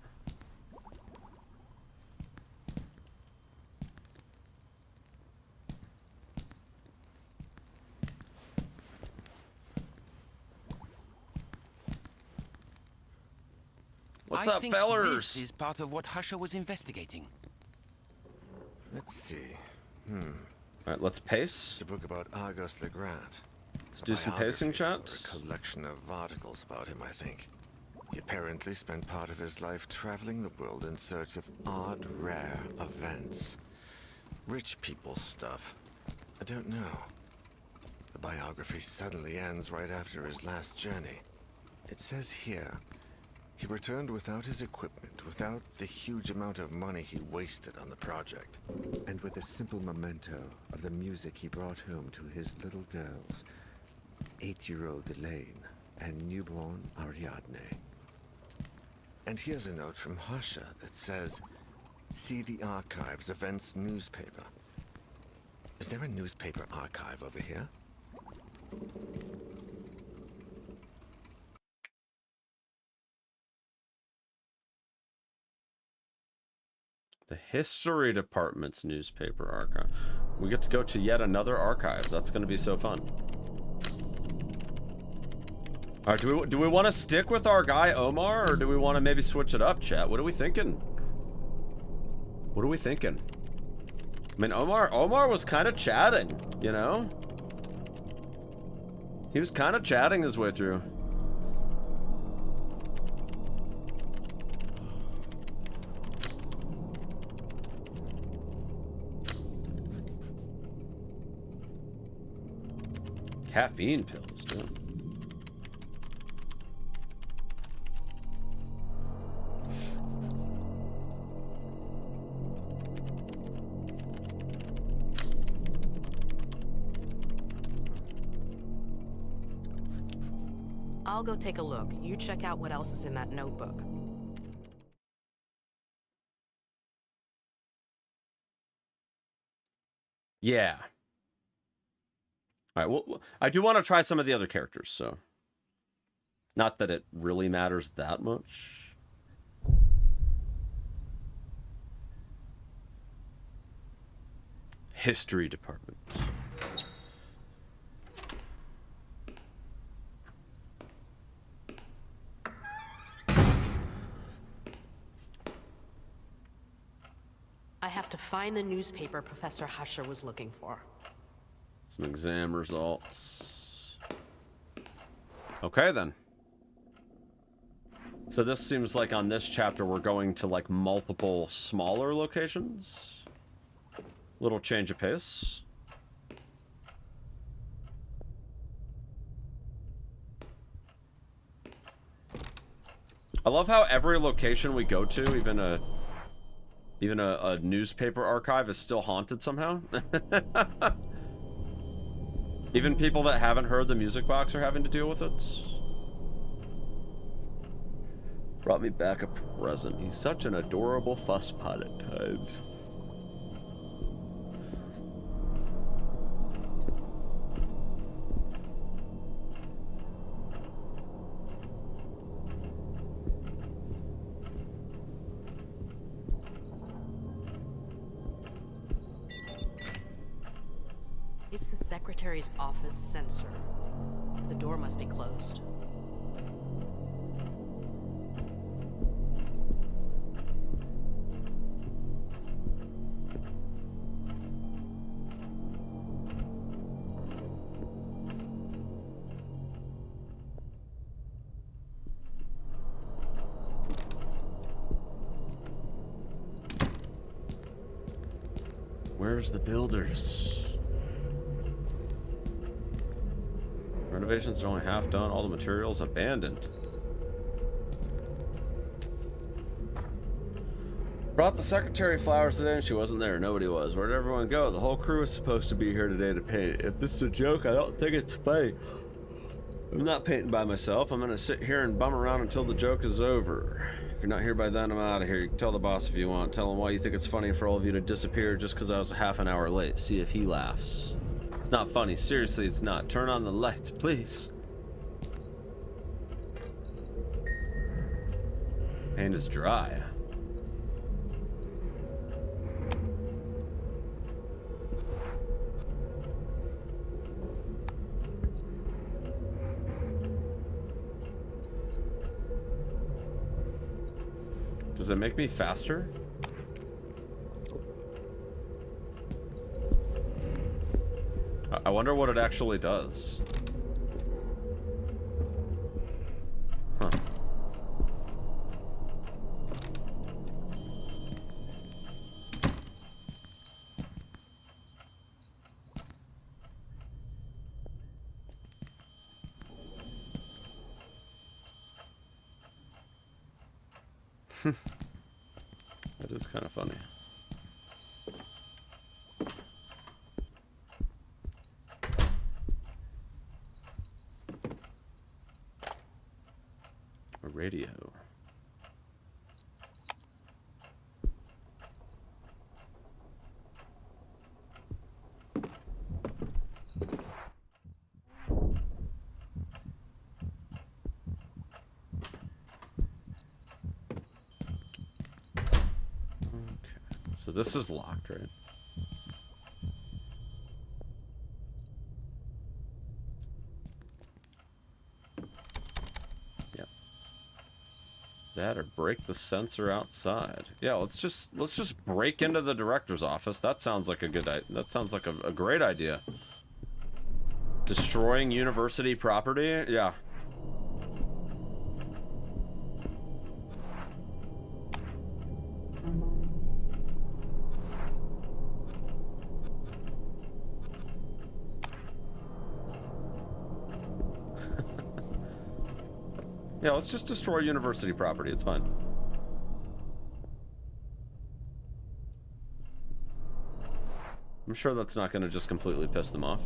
What's up, fellers? This is part of what Husher was investigating. Let's see. All right, let's pace. It's a book about Argos Legrand. Let's do some pacing chats. A collection of articles about him, I think. He apparently spent part of his life traveling the world in search of odd, rare events. Rich people stuff. I don't know. The biography suddenly ends right after his last journey. It says here, he returned without his equipment, without the huge amount of money he wasted on the project, and with a simple memento of the music he brought home to his little girls, 8-year-old Elaine and newborn Ariadne. And here's a note from Hasha that says, "See the Archives Events newspaper." Is there a newspaper archive over here? The History Department's newspaper archive. We get to go to yet another archive. That's going to be so fun. All right, do we want to stick with our guy Omar, or do we want to maybe switch it up, chat? What are we thinking? What are we thinking? I mean, Omar was kind of chatting, you know? He was kind of chatting his way through. Caffeine pills, dude. I'll go take a look. You check out what else is in that notebook. Yeah. All right, well, I do want to try some of the other characters, so. Not that it really matters that much. History Department. I have to find the newspaper Professor Husher was looking for. Some exam results. Okay, then. So this seems like on this chapter we're going to like multiple smaller locations. Little change of pace. I love how every location we go to, even a newspaper archive, is still haunted somehow. Even people that haven't heard the music box are having to deal with it. Brought me back a present. He's such an adorable fusspot at times. It's the secretary's office sensor. The door must be closed. Where's the builders? Renovations are only half done. All the materials abandoned. Brought the secretary flowers today and she wasn't there. Nobody was. Where'd everyone go? The whole crew is supposed to be here today to paint. If this is a joke, I don't think it's funny. I'm not painting by myself. I'm gonna sit here and bum around until the joke is over. If you're not here by then, I'm out of here. You can tell the boss if you want. Tell him why you think it's funny for all of you to disappear just because I was a half an hour late. See if he laughs. It's not funny. Seriously, it's not. Turn on the lights, please. Paint is dry. Does it make me faster? I wonder what it actually does. Huh. That is kind of funny. A radio. So this is locked, right? Yep. That or break the sensor outside. Yeah, let's just break into the director's office. That sounds like a good idea. That sounds like a great idea. Destroying university property? Yeah. Yeah, let's just destroy university property. It's fine. I'm sure that's not going to just completely piss them off.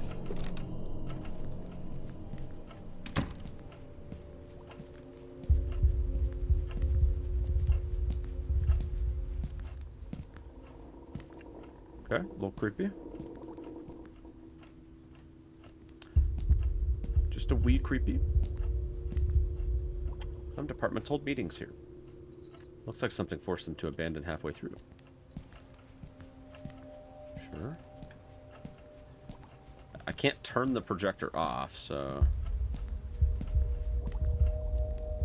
Okay, a little creepy. Just a wee creepy. Some departments hold meetings here. Looks like something forced them to abandon halfway through. Sure. I can't turn the projector off, so...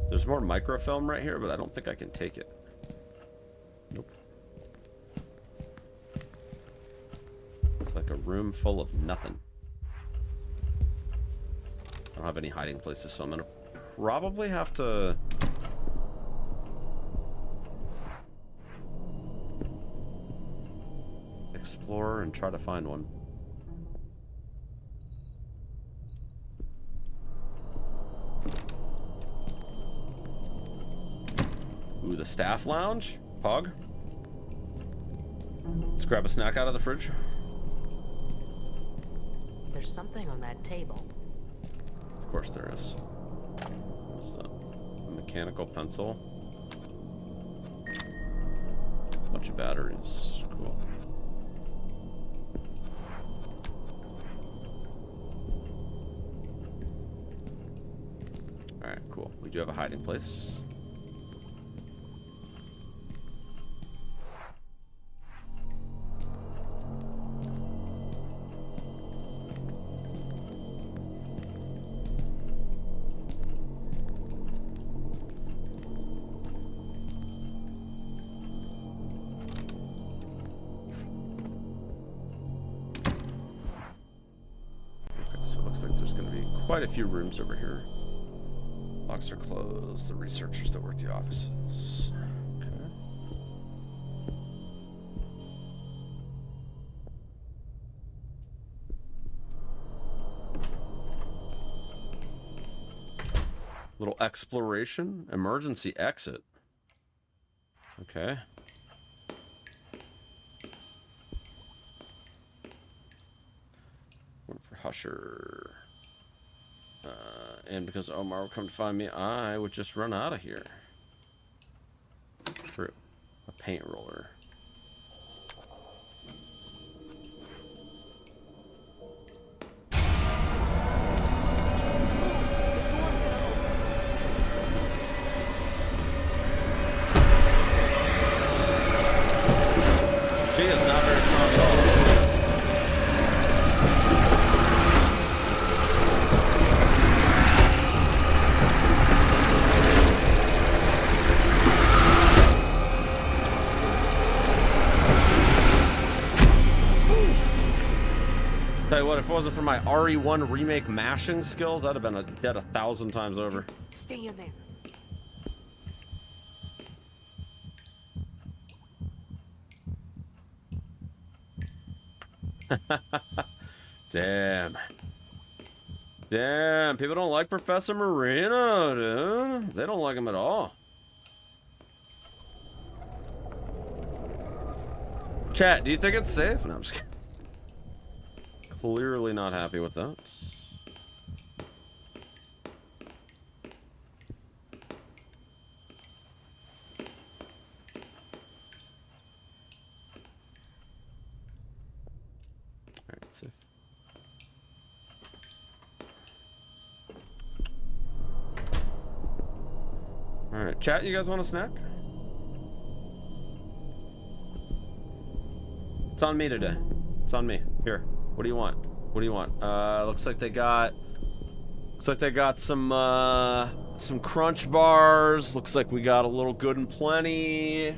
There's more microfilm right here, but I don't think I can take it. Nope. It's like a room full of nothing. I don't have any hiding places, so I'm gonna probably have to explore and try to find one. Ooh, the staff lounge? Pog? Let's grab a snack out of the fridge. There's something on that table. Of course there is. What's that? A mechanical pencil. Bunch of batteries. Cool. Alright, cool. We do have a hiding place. Quite a few rooms over here. Locks are closed. The researchers that work the offices. Okay. Little exploration. Emergency exit. Okay. One for Husher. And because Omar would come to find me, I would just run out of here. True. A paint roller. She is not very strong at all. Tell you what, if it wasn't for my RE1 remake mashing skills, I'd have been dead 1,000 times over. Stay in there. Damn. Damn, people don't like Professor Marino, dude. They don't like him at all. Chat, do you think it's safe? No, I'm just kidding. Clearly not happy with that. Alright, safe. Alright, chat, you guys want a snack? It's on me today. It's on me. Here. What do you want? What do you want? Looks like they got some crunch bars. Looks like we got a little good and plenty.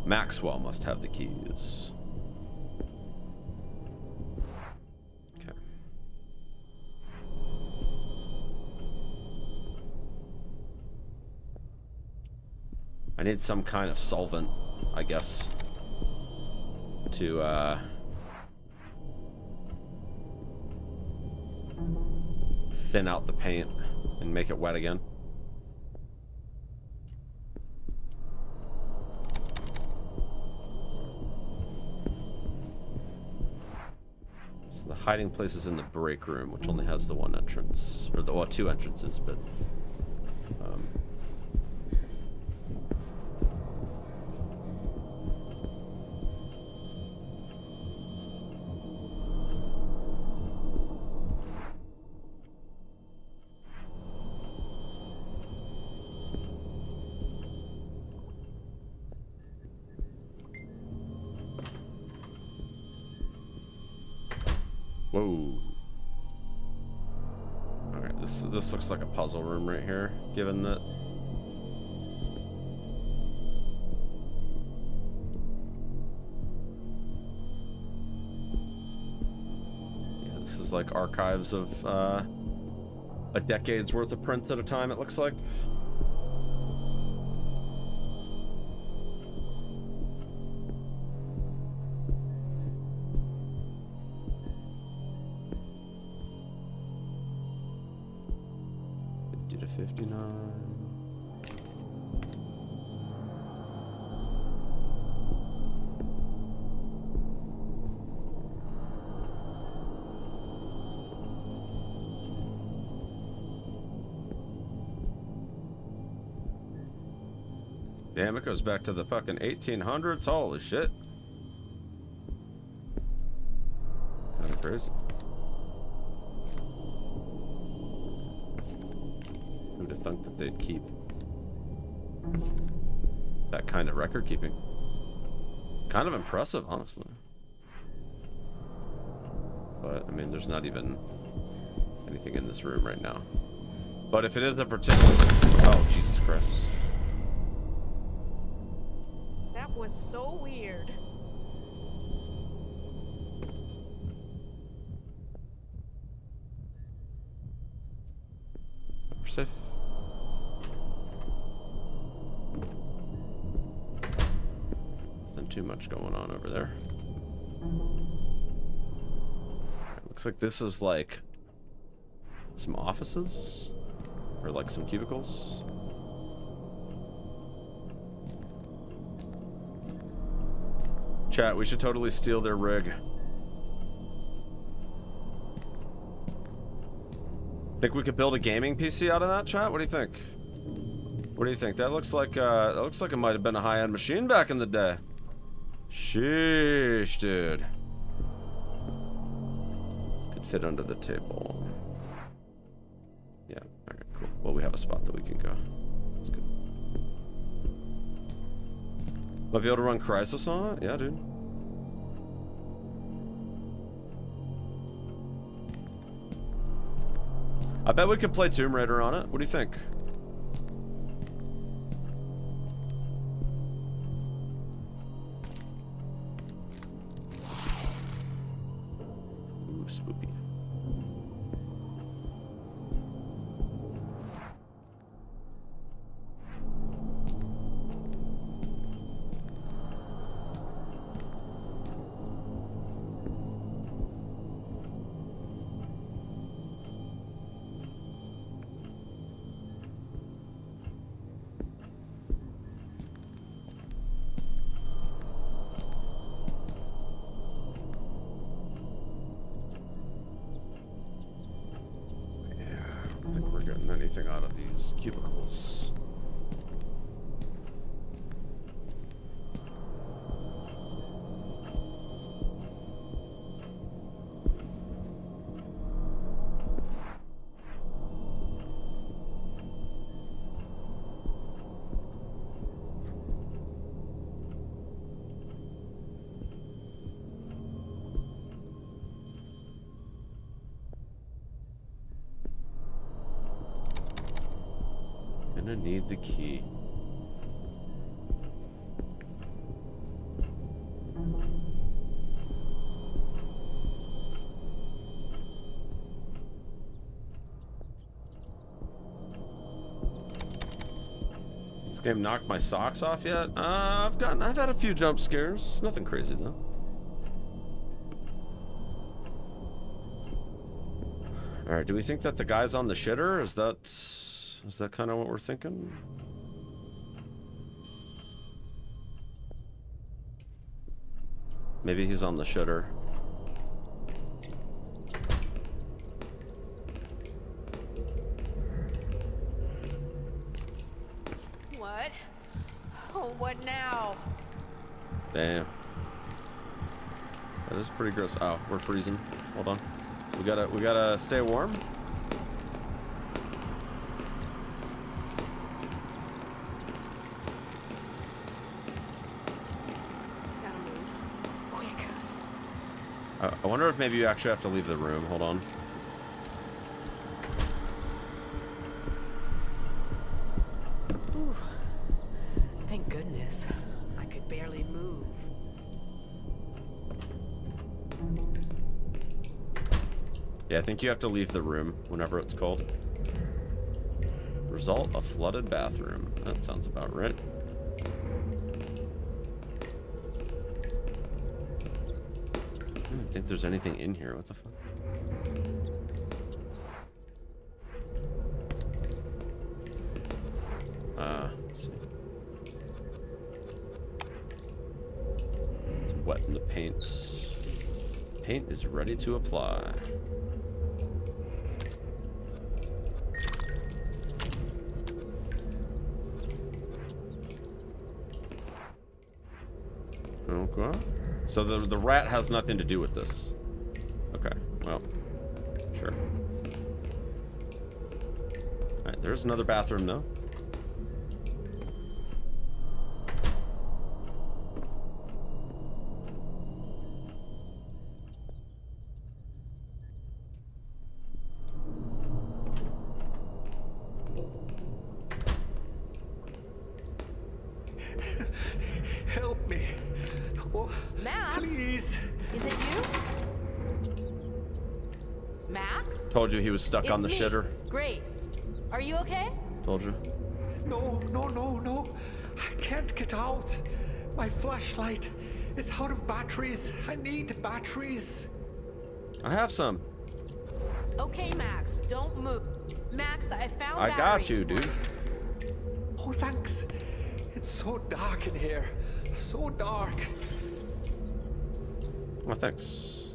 Maxwell must have the keys. Okay. I need some kind of solvent, I guess, to thin out the paint and make it wet again. The hiding place is in the break room, which only has the one entrance, or well, two entrances, but whoa. Alright, this looks like a puzzle room right here, given that yeah, this is like archives of a decade's worth of prints at a time, it looks like. To 59. Damn, it goes back to the fucking 1800s. Holy shit. Kind of crazy. Who'd have thunk that they'd keep that kind of record keeping? Kind of impressive, honestly. But, I mean, there's not even anything in this room right now. But if it is a particular... Oh, Jesus Christ. That was so weird. We're safe. Nothing too much going on over there. Looks like this is like some offices or like some cubicles. Chat, we should totally steal their rig. Think we could build a gaming PC out of that, chat? What do you think? What do you think? That looks like it might have been a high-end machine back in the day. Sheesh, dude. Could fit under the table. Yeah, alright, cool. Well, we have a spot that we can go. That's good. Might be able to run Crysis on it? Yeah, dude. I bet we could play Tomb Raider on it. What do you think? Ooh, spooky. anything out of these cubicles. Gonna need the key. Has this game knocked my socks off yet? I've had a few jump scares. Nothing crazy though. All right, do we think that the guy's on the shitter? Is that kind of what we're thinking? Maybe he's on the shitter. What? Oh, what now? Damn. That is pretty gross. Oh, we're freezing. Hold on. We gotta stay warm. Gotta move. Quick. I wonder if maybe you actually have to leave the room. Hold on. Ooh. Thank goodness. I could barely move. Yeah, I think you have to leave the room whenever it's cold. Result, a flooded bathroom. That sounds about right. I don't think there's anything in here. What the fuck? Let's see. It's wet in the paint. Paint is ready to apply. Okay. So the rat has nothing to do with this. Okay. Well, sure. All right. There's another bathroom though. Help me. Oh, Max? please. Is it you? Max? Told you he was stuck It's on the me, shitter. Grace. Are you okay? Told you. No, no, no, no. I can't get out. My flashlight is out of batteries. I need batteries. I have some. Okay, Max. Don't move. Max, I found I got batteries you, for dude. Oh, thanks. It's so dark in here. So dark. Well, thanks.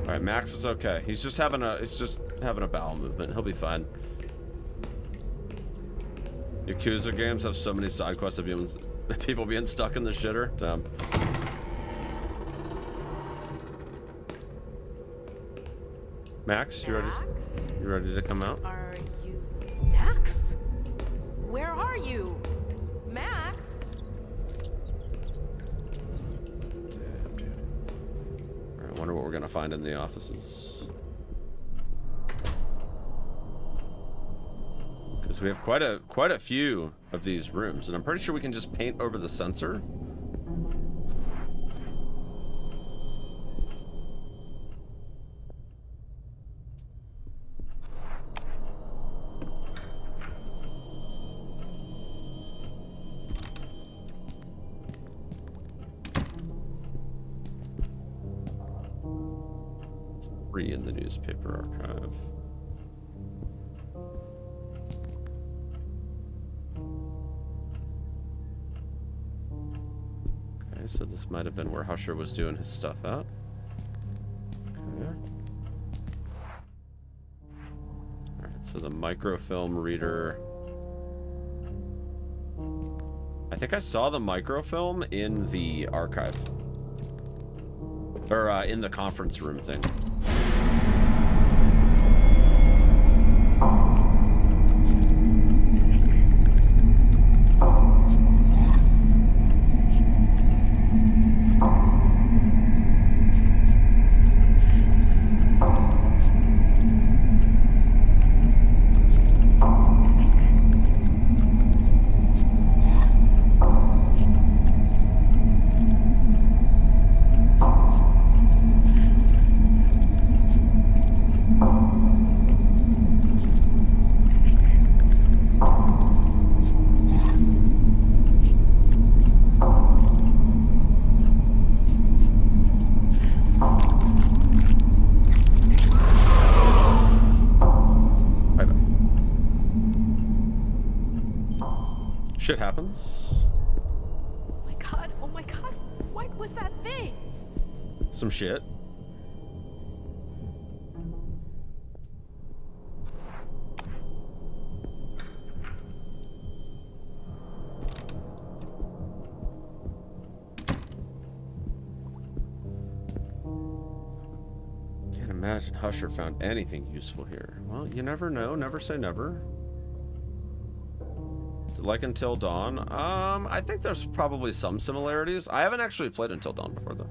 All right, Max is okay. He's just having a bowel movement. He'll be fine. Yakuza games have so many side quests of people being stuck in the shitter. Damn. Max, you ready? Max? You ready to come out? Are you... Max? Where are you? Max? Damn, dude. All right, I wonder what we're gonna find in the offices. Because we have quite a few of these rooms, and I'm pretty sure we can just paint over the sensor. Free in the newspaper archive. Okay, so this might have been where Husher was doing his stuff at. Okay. Alright, so the microfilm reader. I think I saw the microfilm in the archive. Or in the conference room thing. Shit happens. Oh my god, what was that thing? Some shit. Can't imagine Husher found anything useful here. Well, you never know. Never say never. Is it like Until Dawn? I think there's probably some similarities. I haven't actually played Until Dawn before, though.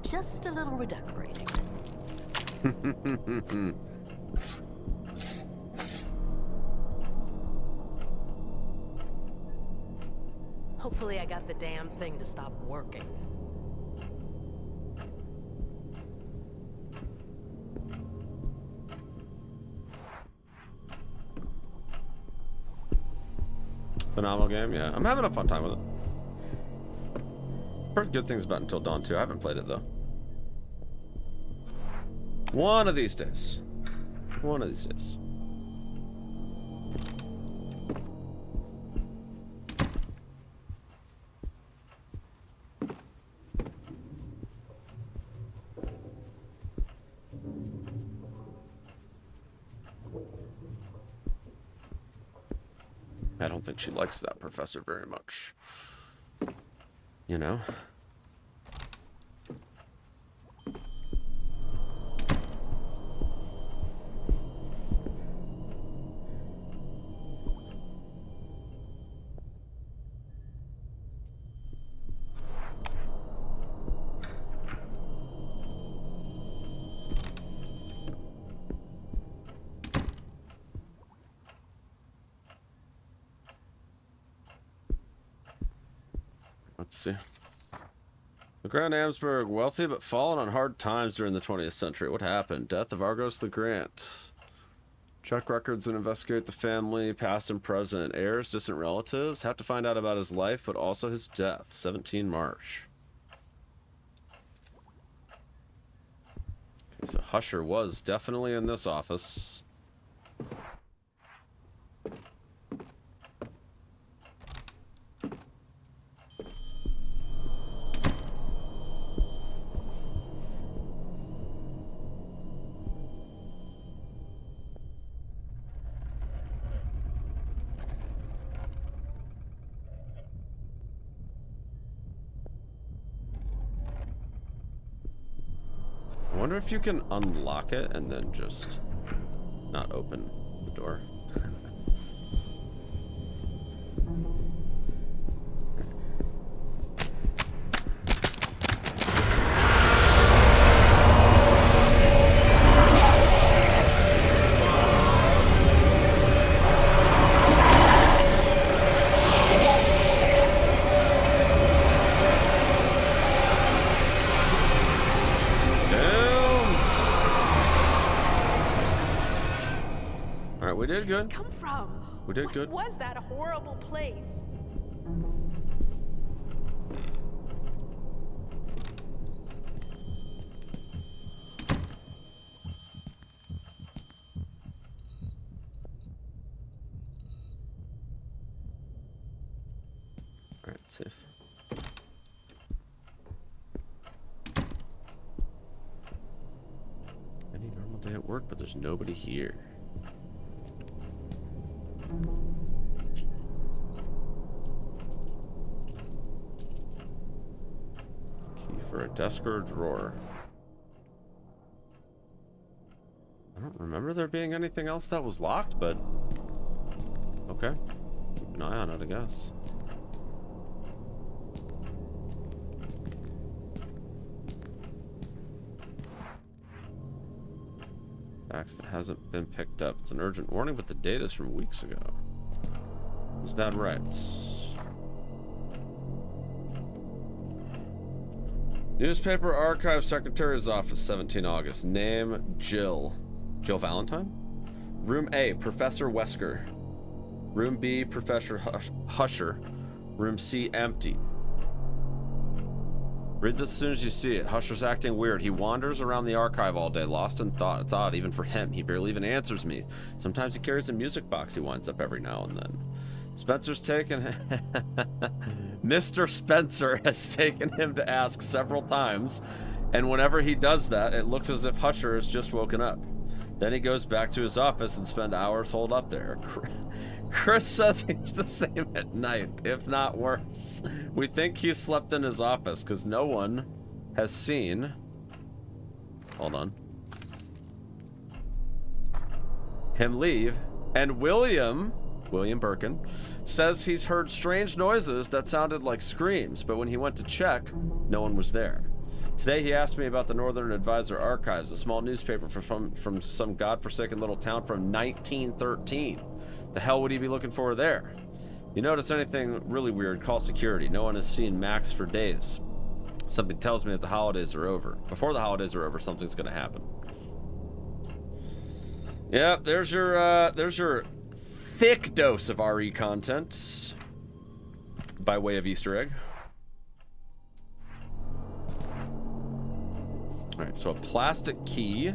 Just a little redecorating. Hopefully I got the damn thing to stop working. Phenomenal game, yeah. I'm having a fun time with it. Heard good things about Until Dawn 2. I haven't played it, though. One of these days. One of these days. I don't think she likes that professor very much. You know? Let's see. The Grand Habsburg, wealthy but fallen on hard times during the 20th century. What happened? Death of Argos the Grant. Check records and investigate the family, past and present. Heirs, distant relatives. Have to find out about his life, but also his death. 17 March. Okay, so Husher was definitely in this office. I wonder if you can unlock it and then just not open the door. right, we did good. Come from? We did good. What was that horrible place? All right, safe. Any normal day at work, but there's nobody here. Key for a desk or a drawer. I don't remember there being anything else that was locked, but okay. Keep an eye on it, I guess. Fax that hasn't been picked up. It's an urgent warning, but the data's from weeks ago. Is that right? Newspaper Archive Secretary's Office, 17 August. Name, Jill. Jill Valentine? Room A, Professor Wesker. Room B, Professor Husher. Room C, empty. Read this as soon as you see it. Husher's acting weird. He wanders around the archive all day, lost in thought. It's odd, even for him. He barely even answers me. Sometimes he carries a music box he winds up every now and then. Spencer's taken... Mr. Spencer has taken him to ask several times, and whenever he does that, it looks as if Husher has just woken up. Then he goes back to his office and spends hours holed up there. Chris says he's the same at night, if not worse. We think he slept in his office because no one has seen... Hold on. Him leave. And William Birkin, says he's heard strange noises that sounded like screams, but when he went to check, no one was there. Today he asked me about the Northern Advisor Archives, a small newspaper from some godforsaken little town from 1913. The hell would he be looking for there? You notice anything really weird, call security. No one has seen Max for days. Something tells me that the holidays are over. Before the holidays are over, something's gonna happen. Yep, there's your thick dose of RE content by way of Easter egg. All right, so a plastic key.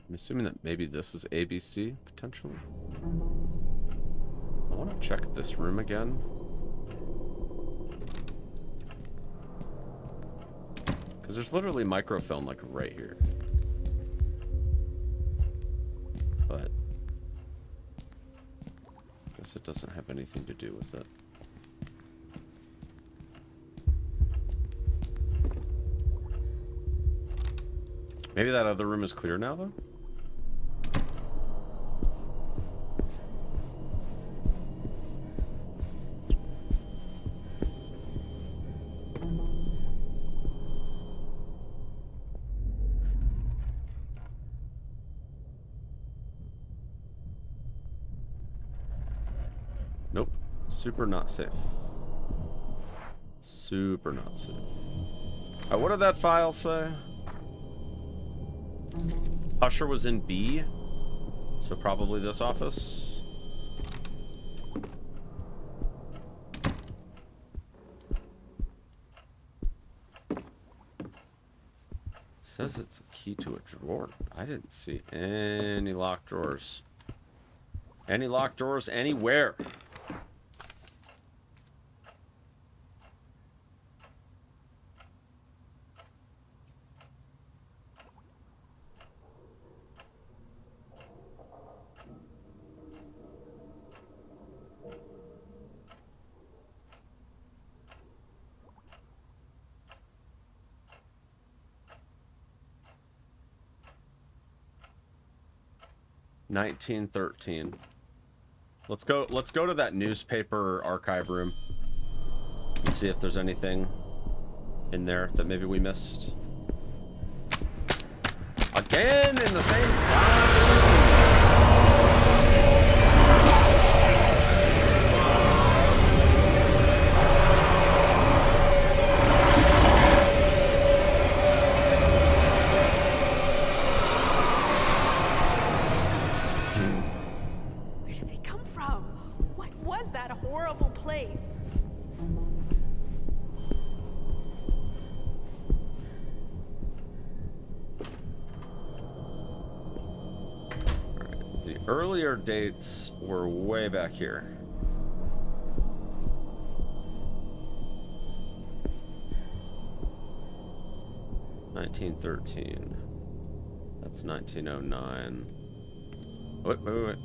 I'm assuming that maybe this is ABC, potentially. I want to check this room again. Because there's literally microfilm, like, right here. But I guess it doesn't have anything to do with it. Maybe that other room is clear now, though? Nope. Super not safe. Super not safe. What did that file say? Husher was in B, so probably this office. Says it's a key to a drawer. I didn't see any locked drawers. Any locked drawers anywhere. (1913) Let's go to that newspaper archive room. Let's see if there's anything in there that maybe we missed. Again in the same spot. Where did they come from? What was that horrible place? The earlier dates were way back here. (1913). That's 1909. Wait.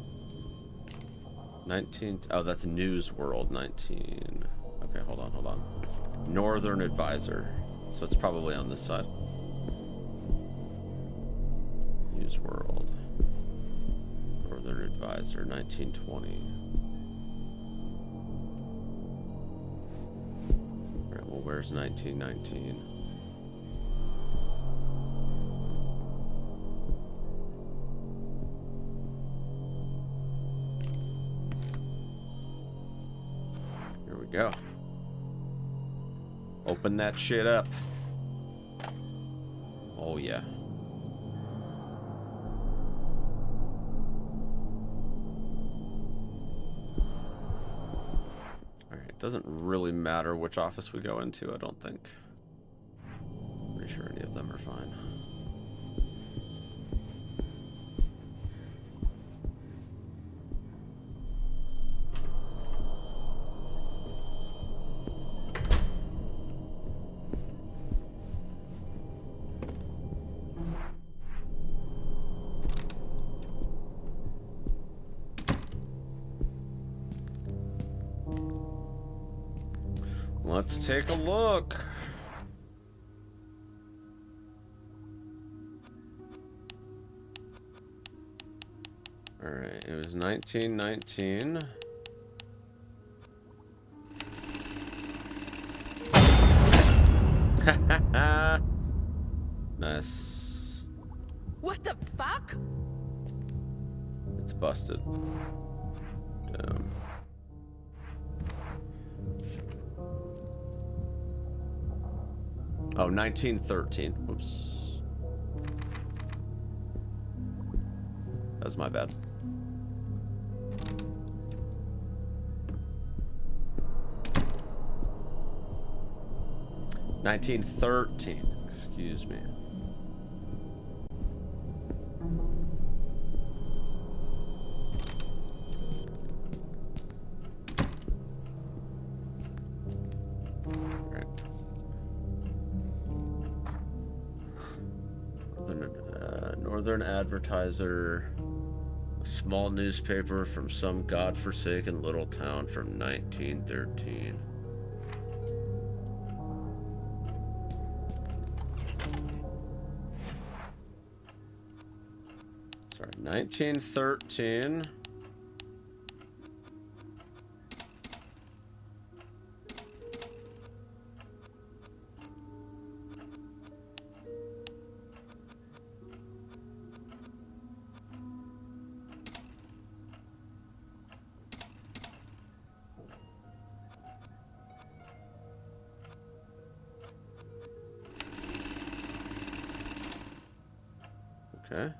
19. Oh, that's News World 19. Okay, hold on. Northern Advisor. So it's probably on this side. News World. Northern Advisor 1920. Alright, well, where's 1919? Here we go. Open that shit up. Oh, yeah. Alright, doesn't really matter which office we go into, I don't think. Pretty sure any of them are fine. Let's take a look. All right, it was 1919. Nice. What the fuck? It's busted. Damn. Oh, 1913. Whoops. That was my bad. (1913). Excuse me. Northern Advertiser, a small newspaper from some godforsaken little town from 1913. Sorry, 1913. Okay.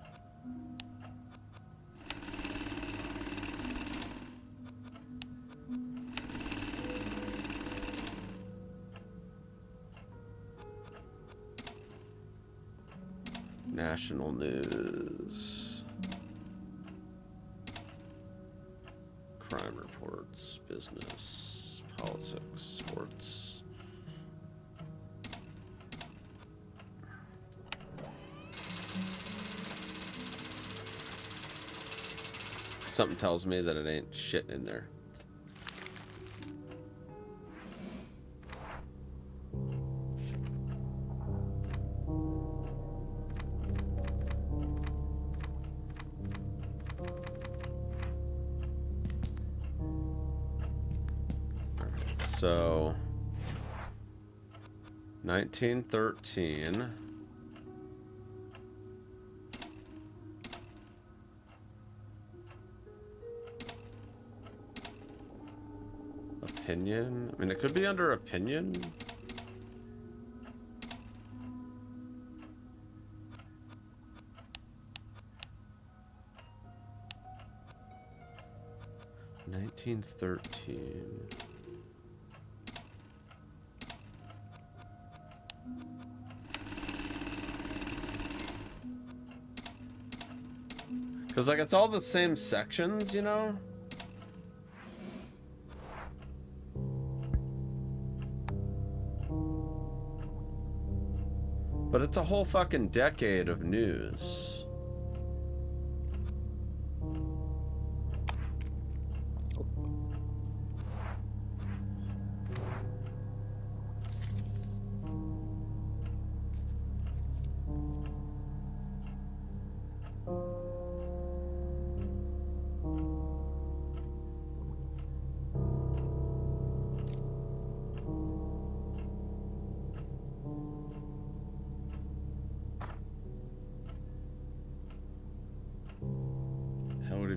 National news. Crime reports, business, politics, sports. Something tells me that it ain't shit in there. Alright, so 1913. Opinion? I mean, it could be under opinion. $1913. Because, like, it's all the same sections, you know? But it's a whole fucking decade of news.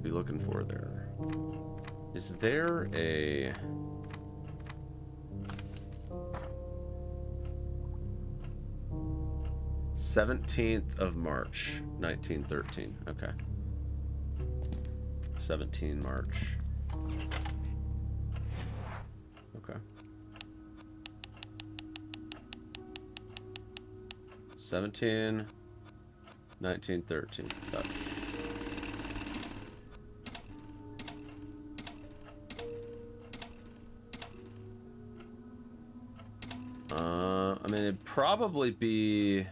Be looking for there? Is there a 17th of March 1913? Okay, 17 March. Okay, 17 1913. That's I mean, it'd probably be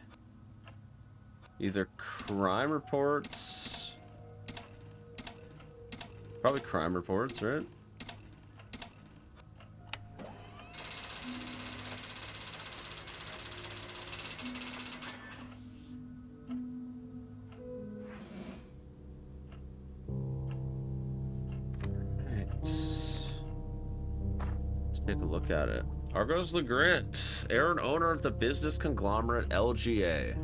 either crime reports. Probably crime reports, right? Right. Let's take a look at it. Argos Legrand, heir and owner of the business conglomerate LGA,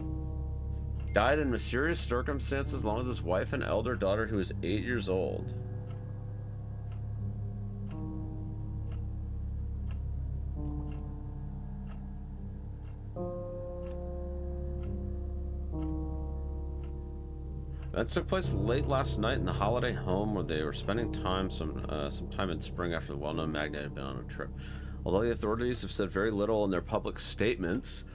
died in mysterious circumstances along with his wife and elder daughter who is 8 years old. That took place late last night in the holiday home where they were spending time some time in spring after the well-known magnate had been on a trip. Although the authorities have said very little in their public statements,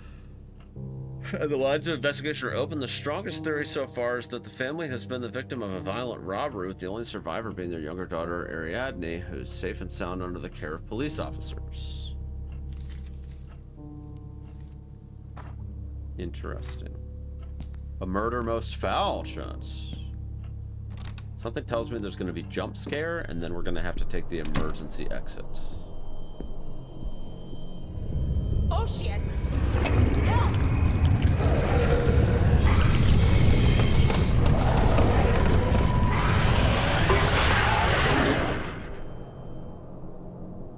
and the lines of investigation are open, the strongest theory so far is that the family has been the victim of a violent robbery, with the only survivor being their younger daughter, Ariadne, who is safe and sound under the care of police officers. Interesting. A murder most foul, shots. Something tells me there's going to be jump scare, and then we're going to have to take the emergency exits. Oh shit! Help!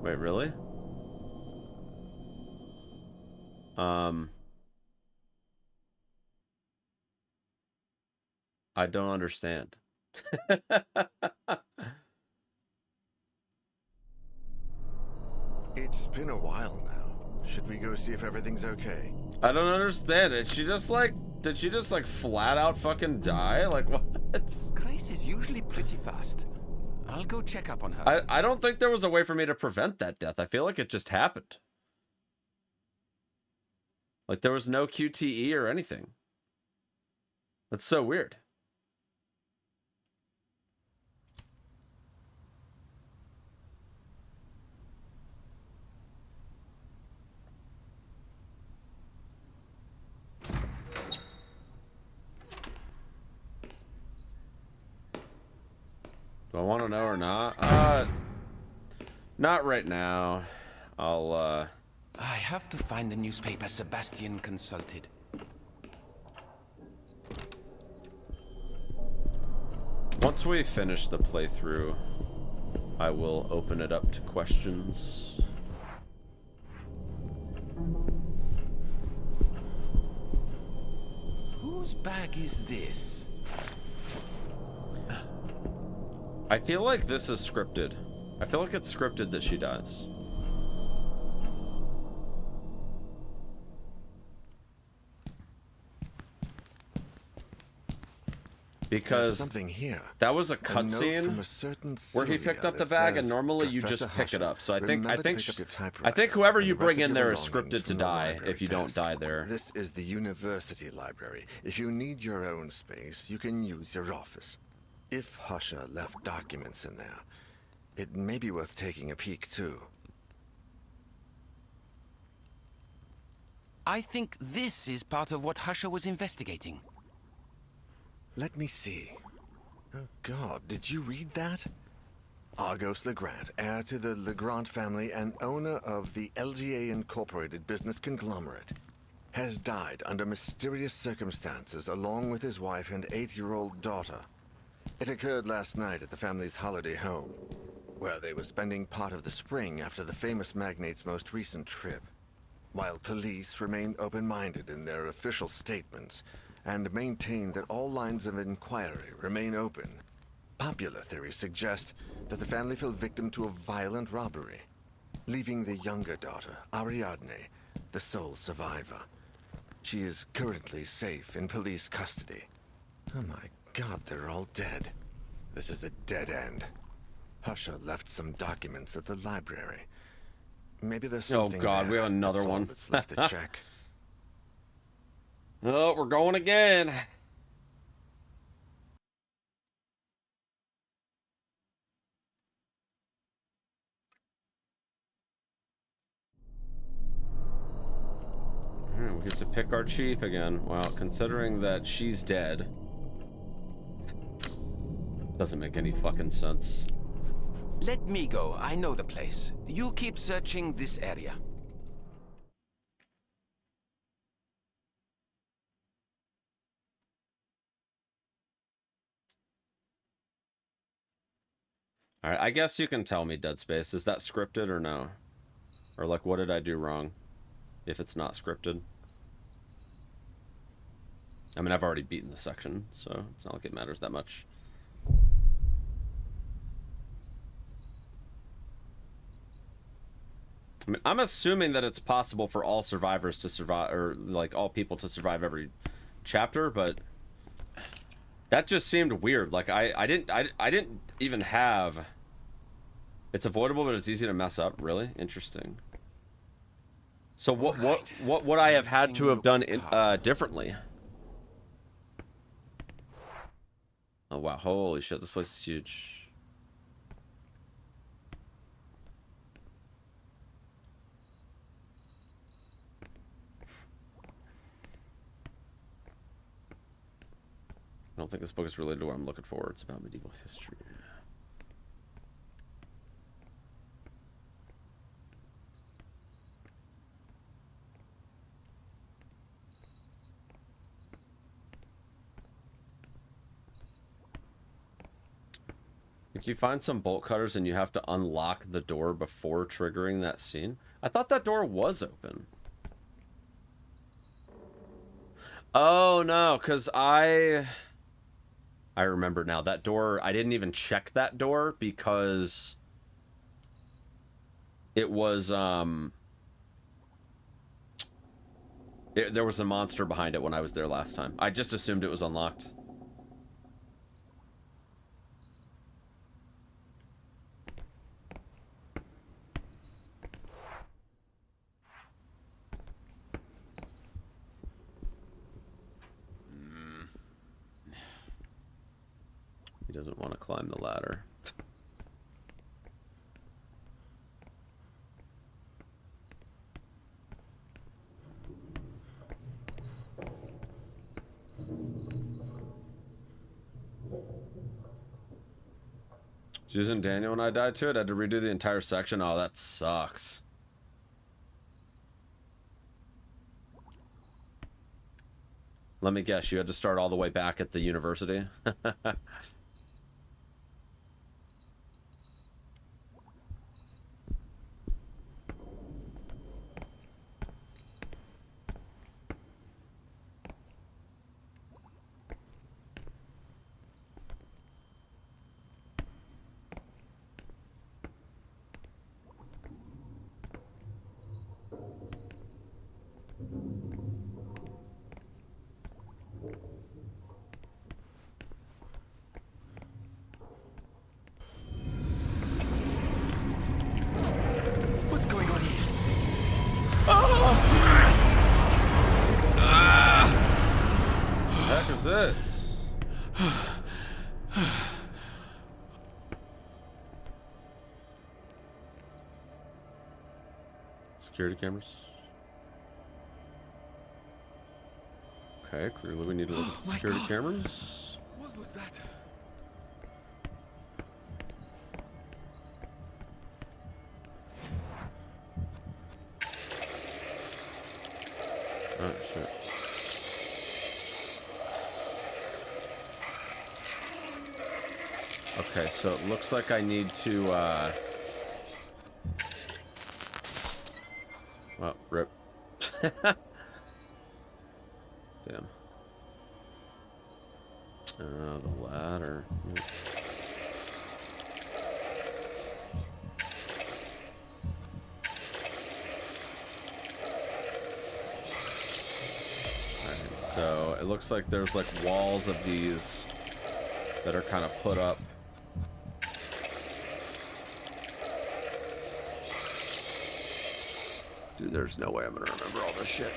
Wait, really? I don't understand. It's been a while now. Should we go see if everything's okay? I don't understand. Did she just like flat out fucking die? Like what? Grace is usually pretty fast. I'll go check up on her. I don't think there was a way for me to prevent that death. I feel like it just happened. Like there was no QTE or anything. That's so weird. Do I want to know or not? Not right now. I have to find the newspaper Sebastian consulted. Once we finish the playthrough, I will open it up to questions. Whose bag is this? I feel like this is scripted. I feel like it's scripted that she dies. Because something here. That was a cutscene where he picked up the bag, and normally you just pick it up. So I think whoever you bring in there is scripted to die if you don't die there. This is the university library. If you need your own space, you can use your office. If Husher left documents in there, it may be worth taking a peek too. I think this is part of what Husher was investigating. Let me see. Oh God, did you read that? Argos Legrand, heir to the Legrand family and owner of the LGA Incorporated business conglomerate, has died under mysterious circumstances along with his wife and 8-year-old daughter. It occurred last night at the family's holiday home, where they were spending part of the spring after the famous magnate's most recent trip. While police remain open-minded in their official statements, and maintain that all lines of inquiry remain open, popular theories suggest that the family fell victim to a violent robbery, leaving the younger daughter, Ariadne, the sole survivor. She is currently safe in police custody. Oh my God, they're all dead. This is a dead end. Husher left some documents at the library. Maybe there's something Oh God, there. we have another That's all one. that's left to check. Oh, we're going again. We get to pick our chief again. Well, considering that she's dead, doesn't make any fucking sense. Let me go. I know the place. You keep searching this area. All right, I guess you can tell me, Dead Space. Is that scripted or no? Or like, what did I do wrong? If it's not scripted. I mean, I've already beaten the section, so it's not like it matters that much. I mean, I'm assuming that it's possible for all survivors to survive, or like all people to survive every chapter, but that just seemed weird. Like I didn't even have. It's avoidable, but it's easy to mess up. Really interesting. So what would I have had to have done differently? Oh wow! Holy shit! This place is huge. I don't think this book is related to what I'm looking for. It's about medieval history. If you find some bolt cutters and you have to unlock the door before triggering that scene. I thought that door was open. Oh no, because I remember now. That door, I didn't even check that door because it was there was a monster behind it when I was there last time. I just assumed it was unlocked. He doesn't want to climb the ladder. Susan, Daniel, and I died to it. I had to redo the entire section. Oh, that sucks. Let me guess, you had to start all the way back at the university? is this? Security cameras. Okay, clearly we need to look at the security cameras. What was that? Oh, shit. Okay, so it looks like I need to, well, rip. Damn. The ladder. Alright, so it looks like there's like walls of these that are kind of put up. Dude, there's no way I'm gonna remember all this shit.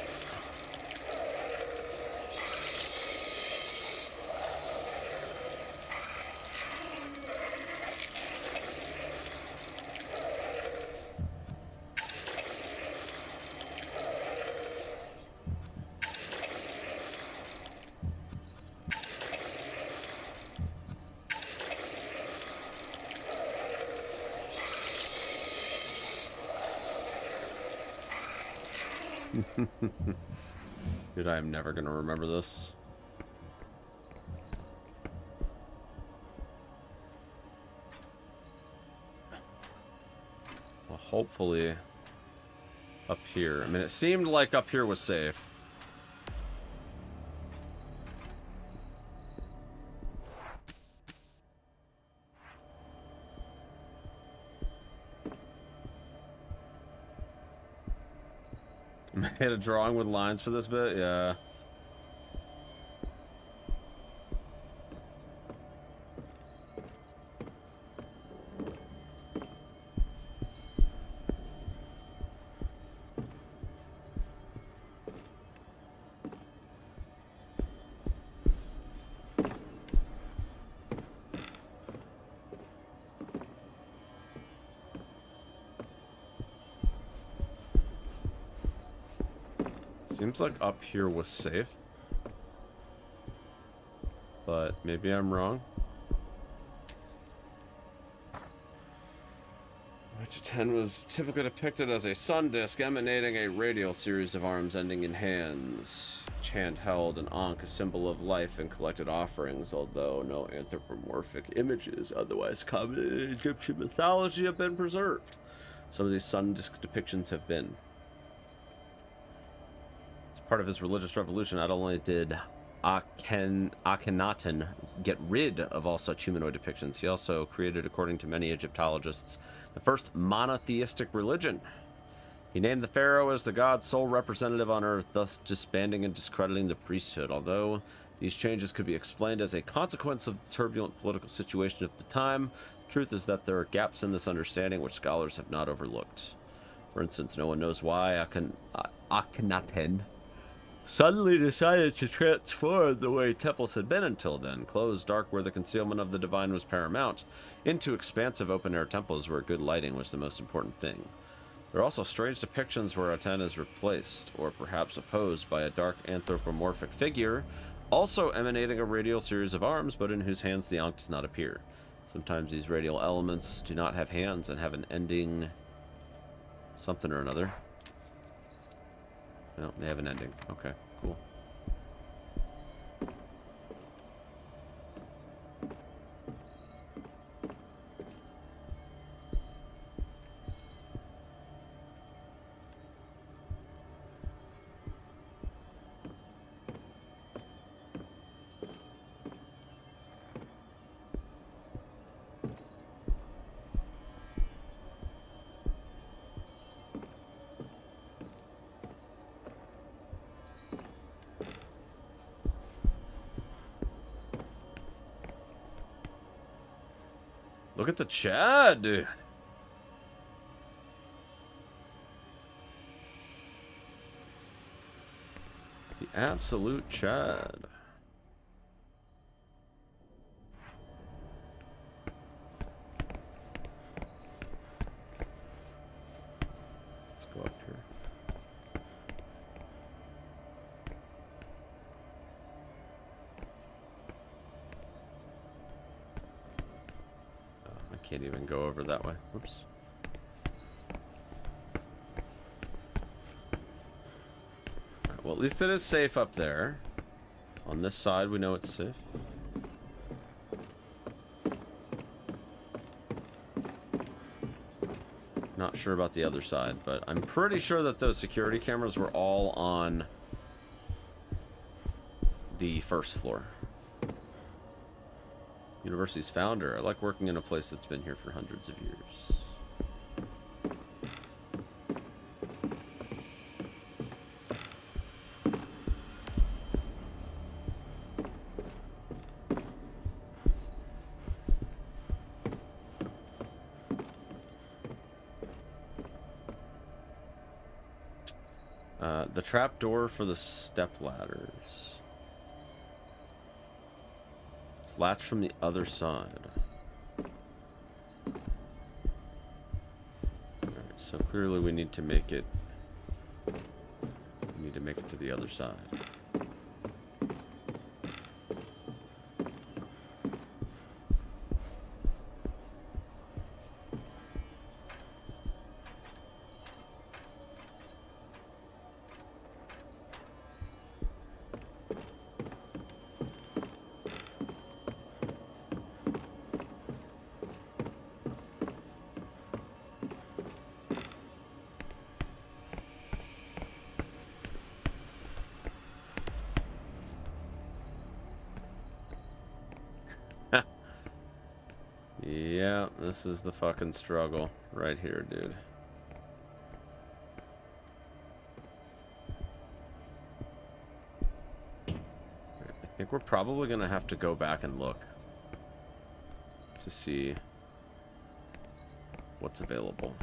Dude, I am never gonna remember this. Well, hopefully up here. I mean, it seemed like up here was safe. Made a drawing with lines for this bit? Yeah. Seems like up here was safe, but maybe I'm wrong. Which 10 was typically depicted as a sun disk emanating a radial series of arms ending in hands. Each hand held an Ankh, a symbol of life and collected offerings, although no anthropomorphic images otherwise common in Egyptian mythology have been preserved. Some of these sun disk depictions have been. Part of his religious revolution, not only did Akhenaten get rid of all such humanoid depictions, he also created, according to many Egyptologists, the first monotheistic religion. He named the pharaoh as the god's sole representative on earth, thus disbanding and discrediting the priesthood. Although these changes could be explained as a consequence of the turbulent political situation of the time, the truth is that there are gaps in this understanding which scholars have not overlooked. For instance, no one knows why Akhenaten suddenly decided to transform the way temples had been until then, closed dark where the concealment of the divine was paramount, into expansive open-air temples where good lighting was the most important thing. There are also strange depictions where Aten is replaced, or perhaps opposed, by a dark anthropomorphic figure, also emanating a radial series of arms, but in whose hands the Ankh does not appear. Sometimes these radial elements do not have hands and have an ending something or another. No, they have an ending. Okay, cool. Look at the Chad, dude. The absolute Chad. Can't even go over that way. Whoops. Alright, well, at least it is safe up there. On this side, we know it's safe. Not sure about the other side, but I'm pretty sure that those security cameras were all on the first floor. University's founder. I like working in a place that's been here for hundreds of years. The trap door for the step ladders. It's latched from the other side. Alright, so clearly we need to make it. We need to make it to the other side. Yeah, this is the fucking struggle right here, dude. I think we're probably gonna have to go back and look to see what's available.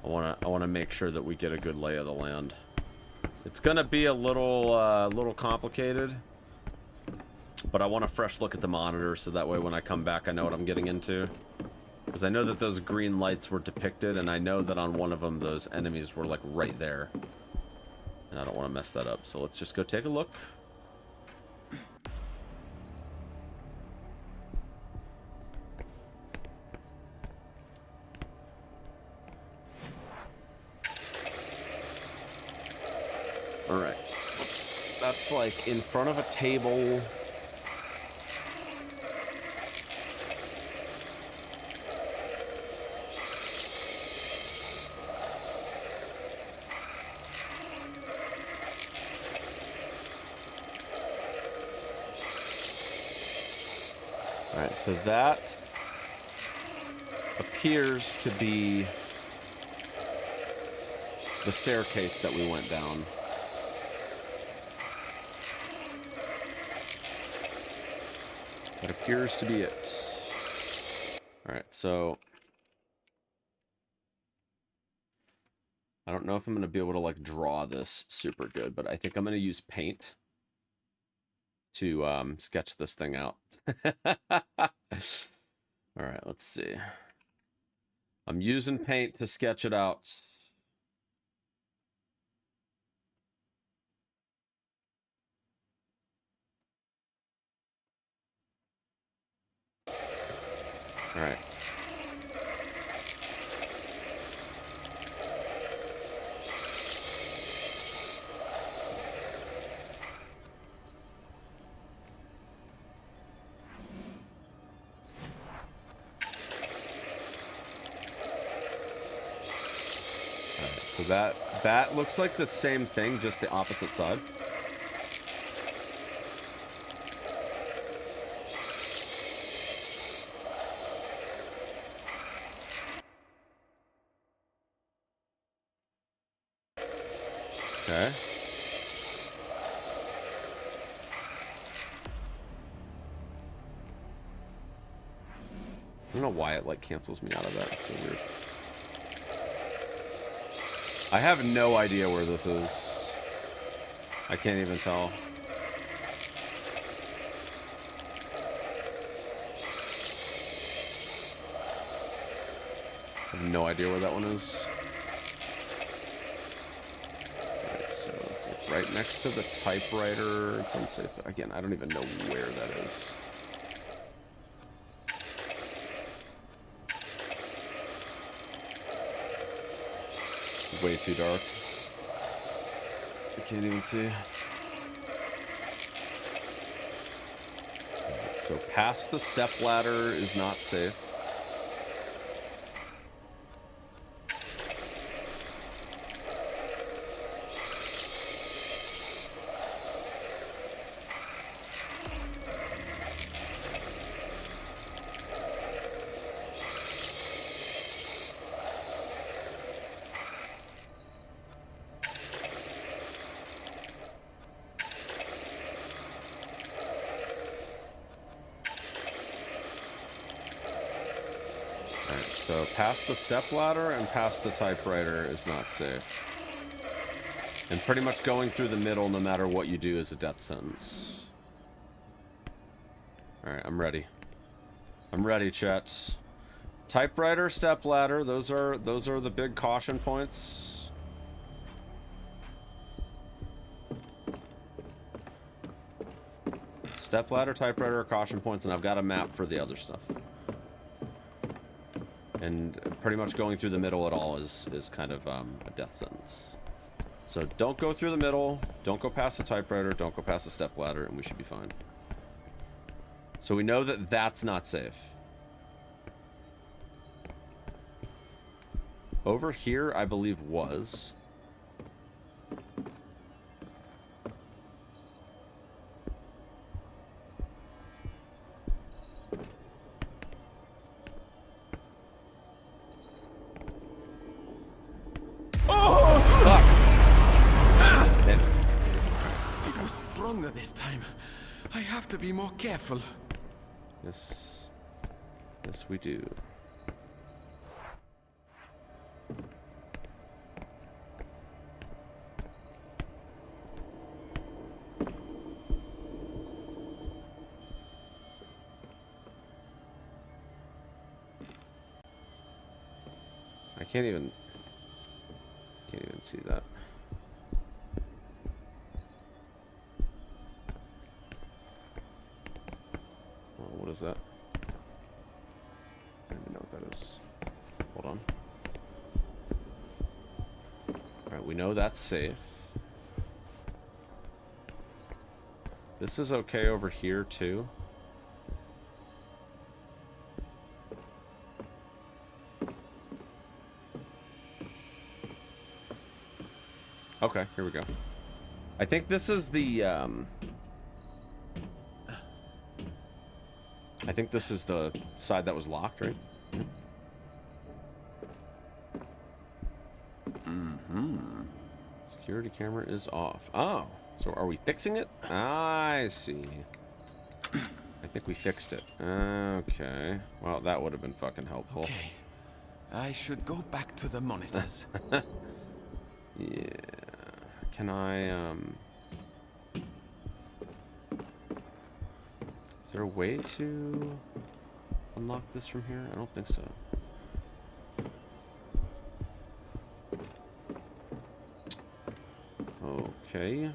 I wanna make sure that we get a good lay of the land. It's gonna be a little complicated. But I want a fresh look at the monitor so that way when I come back I know what I'm getting into. Because I know that those green lights were depicted, and I know that on one of them those enemies were like right there. And I don't want to mess that up, so let's just go take a look. Alright, that's like in front of a table. So that appears to be the staircase that we went down. That appears to be it. Alright, so I don't know if I'm going to be able to like draw this super good, but I think I'm going to use paint to sketch this thing out. All right, let's see. I'm using paint to sketch it out. All right. So that looks like the same thing, just the opposite side. Okay. I don't know why it like cancels me out of that. It's so weird. I have no idea where this is. I can't even tell. I have no idea where that one is. Alright, so it's like right next to the typewriter. It's unsafe. Again, I don't even know where that is. Way too dark. I can't even see. So past the stepladder is not safe. So past the stepladder and past the typewriter is not safe. And pretty much going through the middle, no matter what you do, is a death sentence. Alright, I'm ready. I'm ready, chat. Typewriter, stepladder, those are the big caution points. Stepladder, typewriter are caution points, and I've got a map for the other stuff. And pretty much going through the middle at all is kind of a death sentence. So don't go through the middle, don't go past the typewriter, don't go past the stepladder, and we should be fine. So we know that that's not safe. Over here, I believe, was. This time, I have to be more careful. Yes. Yes, we do. I can't even see that. What is that? I don't even know what that is. Hold on. Alright, we know that's safe. This is okay over here, too. Okay, here we go. I think this is the, I think this is the side that was locked, right? Mm-hmm. Security camera is off. Oh, so are we fixing it? I see. I think we fixed it. Okay. Well, that would have been fucking helpful. Okay. I should go back to the monitors. Yeah. Can I, Is there a way to unlock this from here? I don't think so. Okay.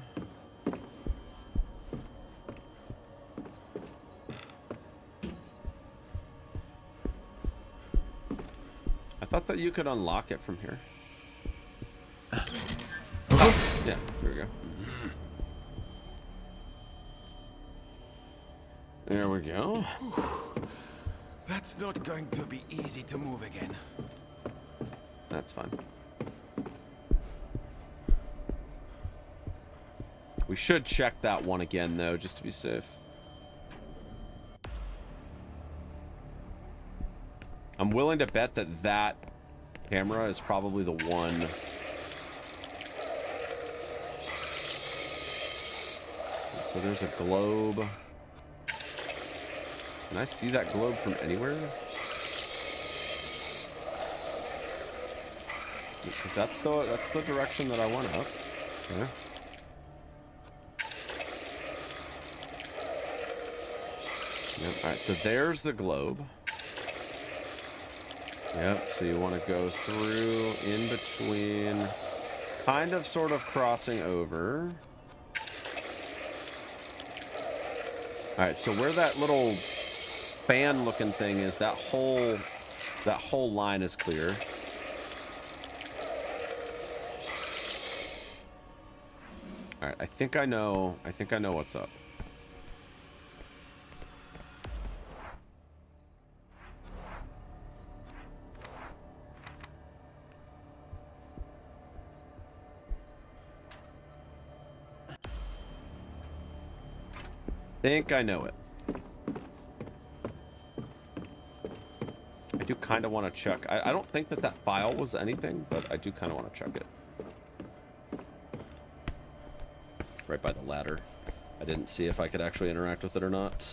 I thought that you could unlock it from here. Yeah, here we go. There we go. That's not going to be easy to move again. That's fine. We should check that one again, though, just to be safe. I'm willing to bet that that camera is probably the one. So there's a globe. Can I see that globe from anywhere? Because that's the direction that I want up. Yeah. Yep. All right. So there's the globe. Yep. So you want to go through in between, kind of, sort of crossing over. All right. So where that little fan-looking thing is, that whole line is clear. Alright, I think I know what's up. Think I know it. I do kind of want to check. I don't think that file was anything, but I do kind of want to check it. Right by the ladder. I didn't see if I could actually interact with it or not.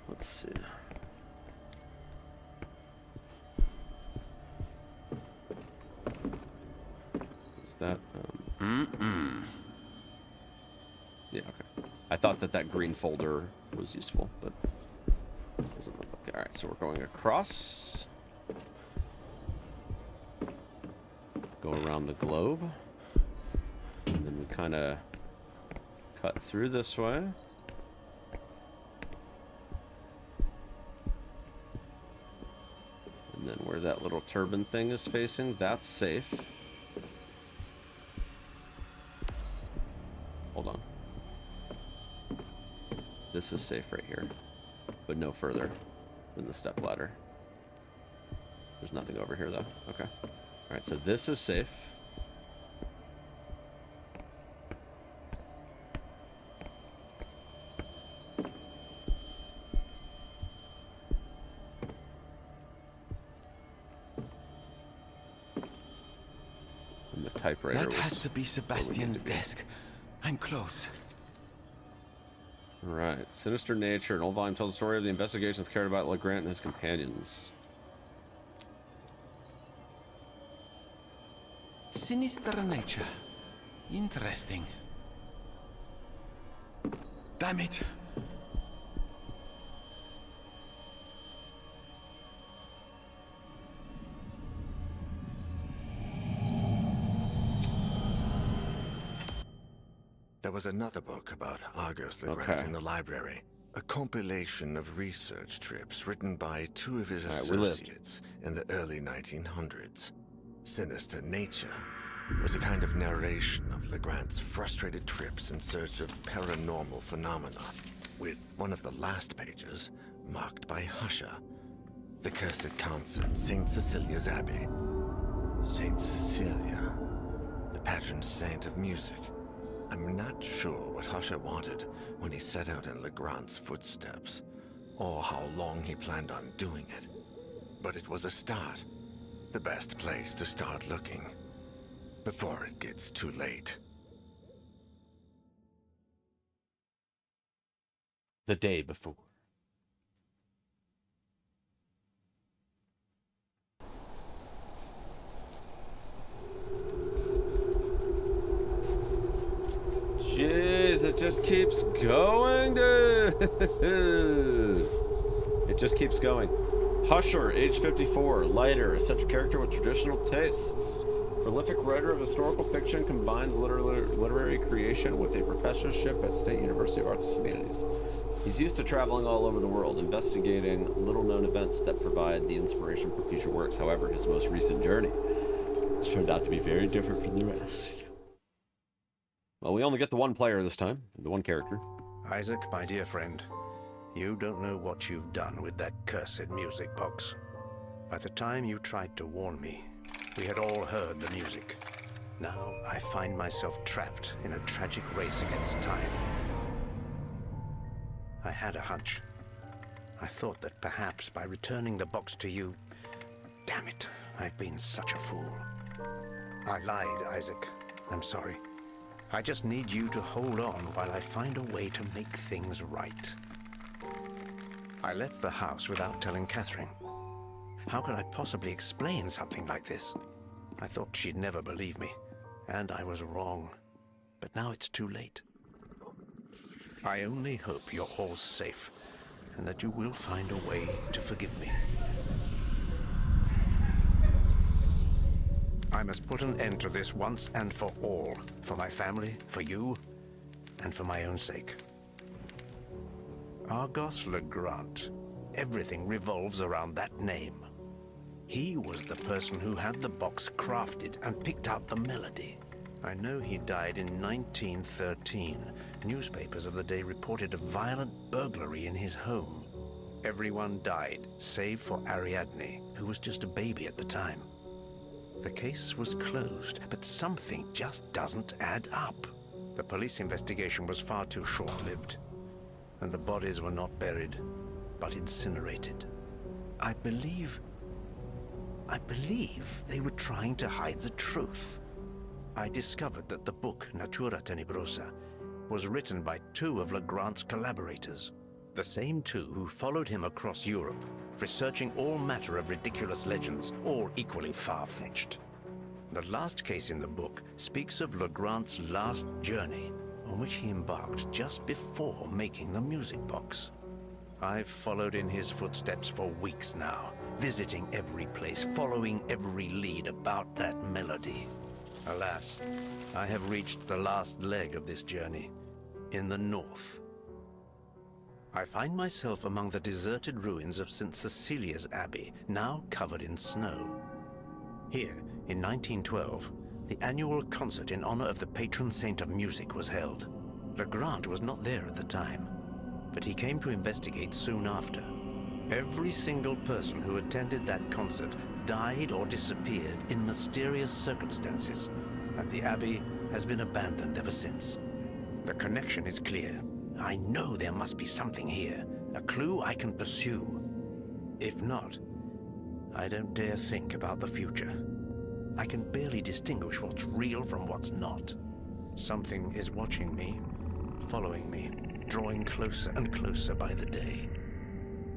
Let's see. Is that... Yeah, okay. I thought that green folder was useful, but doesn't look like it. Alright, so we're going across. Go around the globe. And then we kind of cut through this way. And then where that little turban thing is facing, that's safe. Hold on. This is safe right here, but no further than the stepladder. There's nothing over here though. Okay. Alright, so this is safe. And the typewriter That has to be Sebastian's desk. I'm close. Right. Sinister Nature. An old volume tells the story of the investigations carried out by Legrand and his companions. Sinister Nature. Interesting. Damn it. There was another book about Argos Legrand in the library. A compilation of research trips written by two of his associates in the early 1900s. Sinister Nature was a kind of narration of Legrand's frustrated trips in search of paranormal phenomena, with one of the last pages marked by Husher, the cursed concert, St. Cecilia's Abbey. St. Cecilia, the patron saint of music. I'm not sure what Husher wanted when he set out in Legrand's footsteps, or how long he planned on doing it. But it was a start. The best place to start looking, before it gets too late. The day before. Jeez, it just keeps going, dude. It just keeps going. Husher, age 54, lighter, a central character with traditional tastes. Prolific writer of historical fiction, combines literary creation with a professorship at State University of Arts and Humanities. He's used to traveling all over the world, investigating little-known events that provide the inspiration for future works. However, his most recent journey has turned out to be very different from the rest. Well, we only get the one player this time, the one character. Isaac, my dear friend, you don't know what you've done with that cursed music box. By the time you tried to warn me, we had all heard the music. Now I find myself trapped in a tragic race against time. I had a hunch. I thought that perhaps by returning the box to you... Damn it, I've been such a fool. I lied, Isaac. I'm sorry. I just need you to hold on while I find a way to make things right. I left the house without telling Catherine. How could I possibly explain something like this? I thought she'd never believe me, and I was wrong. But now it's too late. I only hope you're all safe, and that you will find a way to forgive me. I must put an end to this once and for all, for my family, for you, and for my own sake. Argos Legrand. Everything revolves around that name. He was the person who had the box crafted and picked out the melody. I know he died in 1913. Newspapers of the day reported a violent burglary in his home. Everyone died, save for Ariadne, who was just a baby at the time. The case was closed, but something just doesn't add up. The police investigation was far too short-lived, and the bodies were not buried, but incinerated. I believe they were trying to hide the truth. I discovered that the book, Natura Tenebrosa, was written by two of Legrand's collaborators. The same two who followed him across Europe, researching all matter of ridiculous legends, all equally far-fetched. The last case in the book speaks of Legrand's last journey, on which he embarked just before making the music box. I've followed in his footsteps for weeks now, visiting every place, following every lead about that melody. Alas, I have reached the last leg of this journey, in the north. I find myself among the deserted ruins of St. Cecilia's Abbey, now covered in snow. Here, in 1912, the annual concert in honor of the patron saint of music was held. Legrand was not there at the time, but he came to investigate soon after. Every single person who attended that concert died or disappeared in mysterious circumstances, and the Abbey has been abandoned ever since. The connection is clear. I know there must be something here, a clue I can pursue. If not, I don't dare think about the future. I can barely distinguish what's real from what's not. Something is watching me, following me, drawing closer and closer by the day.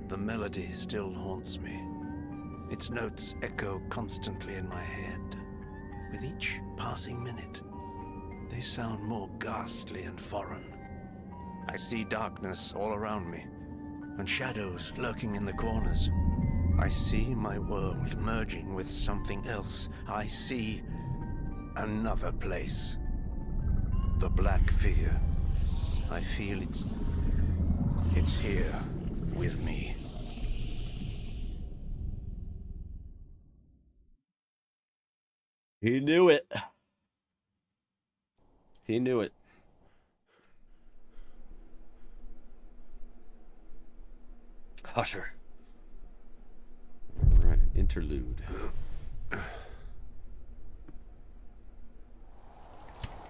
The melody still haunts me. Its notes echo constantly in my head. With each passing minute, they sound more ghastly and foreign. I see darkness all around me, and shadows lurking in the corners. I see my world merging with something else. I see another place. The black figure. I feel it's here with me. He knew it. He knew it. Husher. All right, interlude.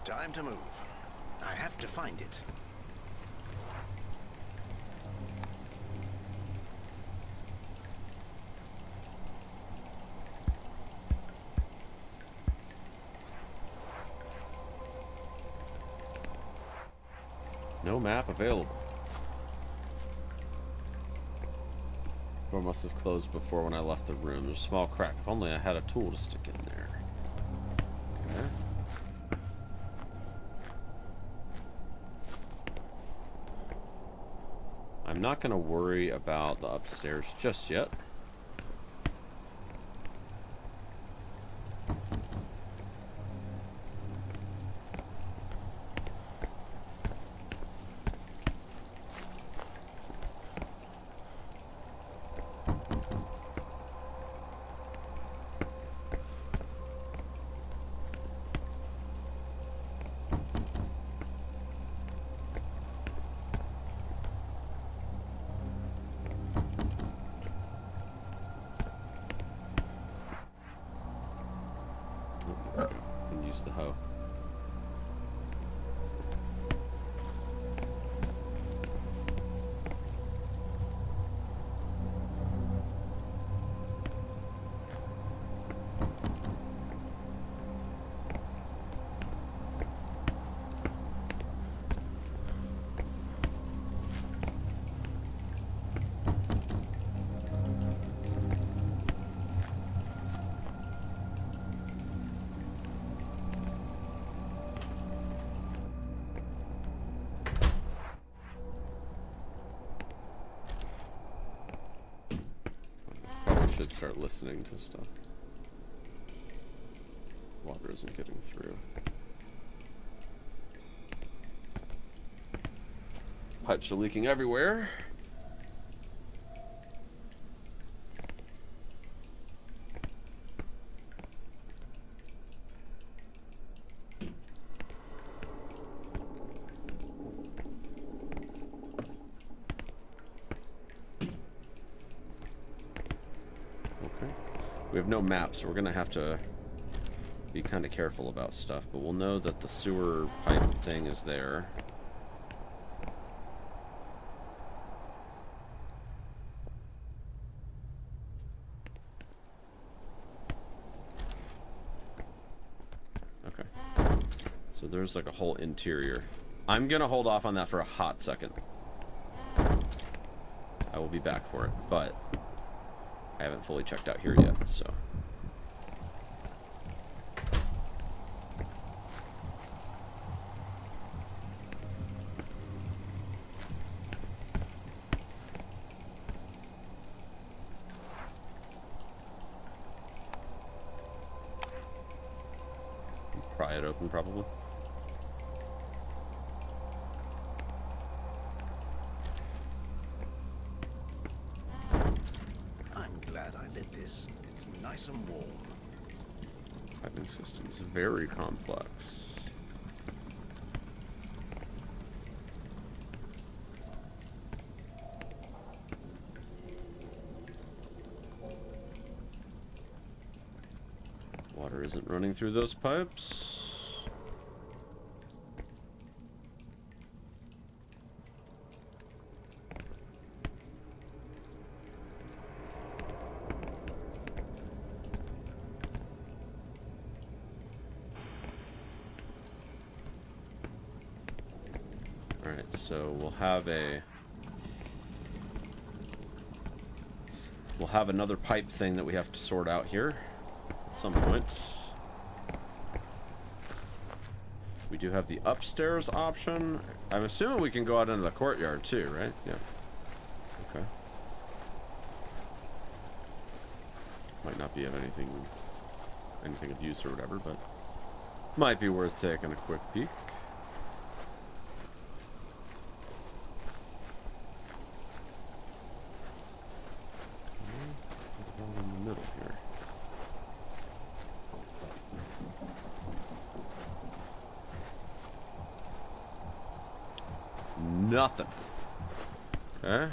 Time to move. I have to find it. No map available. Door must have closed before when I left the room. There's a small crack. If only I had a tool to stick in there. Okay. I'm not going to worry about the upstairs just yet. Use the hoe. Should start listening to stuff. Water isn't getting through. Pipes are leaking everywhere. We have no maps, so we're gonna have to be kind of careful about stuff, but we'll know that the sewer pipe thing is there. Okay. So there's like a whole interior. I'm gonna hold off on that for a hot second. I will be back for it, but I haven't fully checked out here yet, so. Pry it open, probably. I'm glad I lit this. It's nice and warm. Piping system's very complex. Water isn't running through those pipes. Alright, so we'll have another pipe thing that we have to sort out here at some point. We do have the upstairs option. I'm assuming we can go out into the courtyard too, right? Yeah. Okay. Might not be of anything of use or whatever, but might be worth taking a quick peek. In the middle here. Nothing. Okay.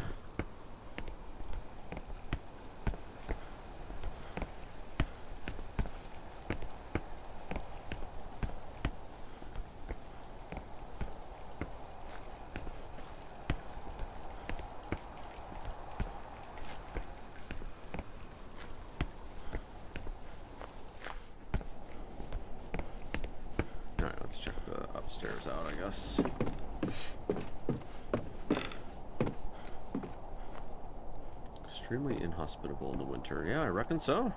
Alright, let's check the upstairs out, I guess. Extremely inhospitable in the winter. Yeah, I reckon so.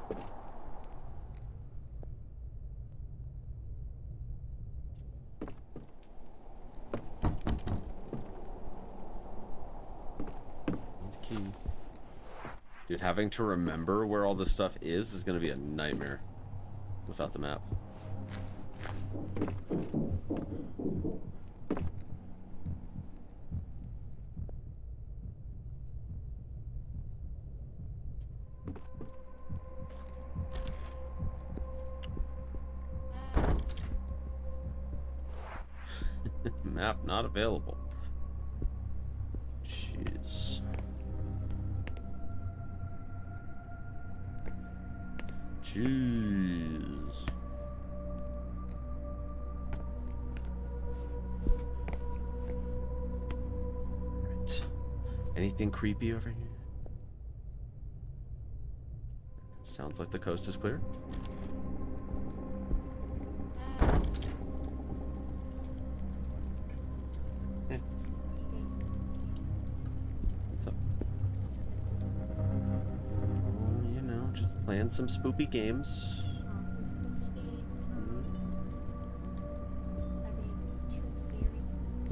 Key. Dude, having to remember where all this stuff is going to be a nightmare without the map. Map not available. Jeez. Jeez. Right. Anything creepy over here? Sounds like the coast is clear. Playing some spoopy games.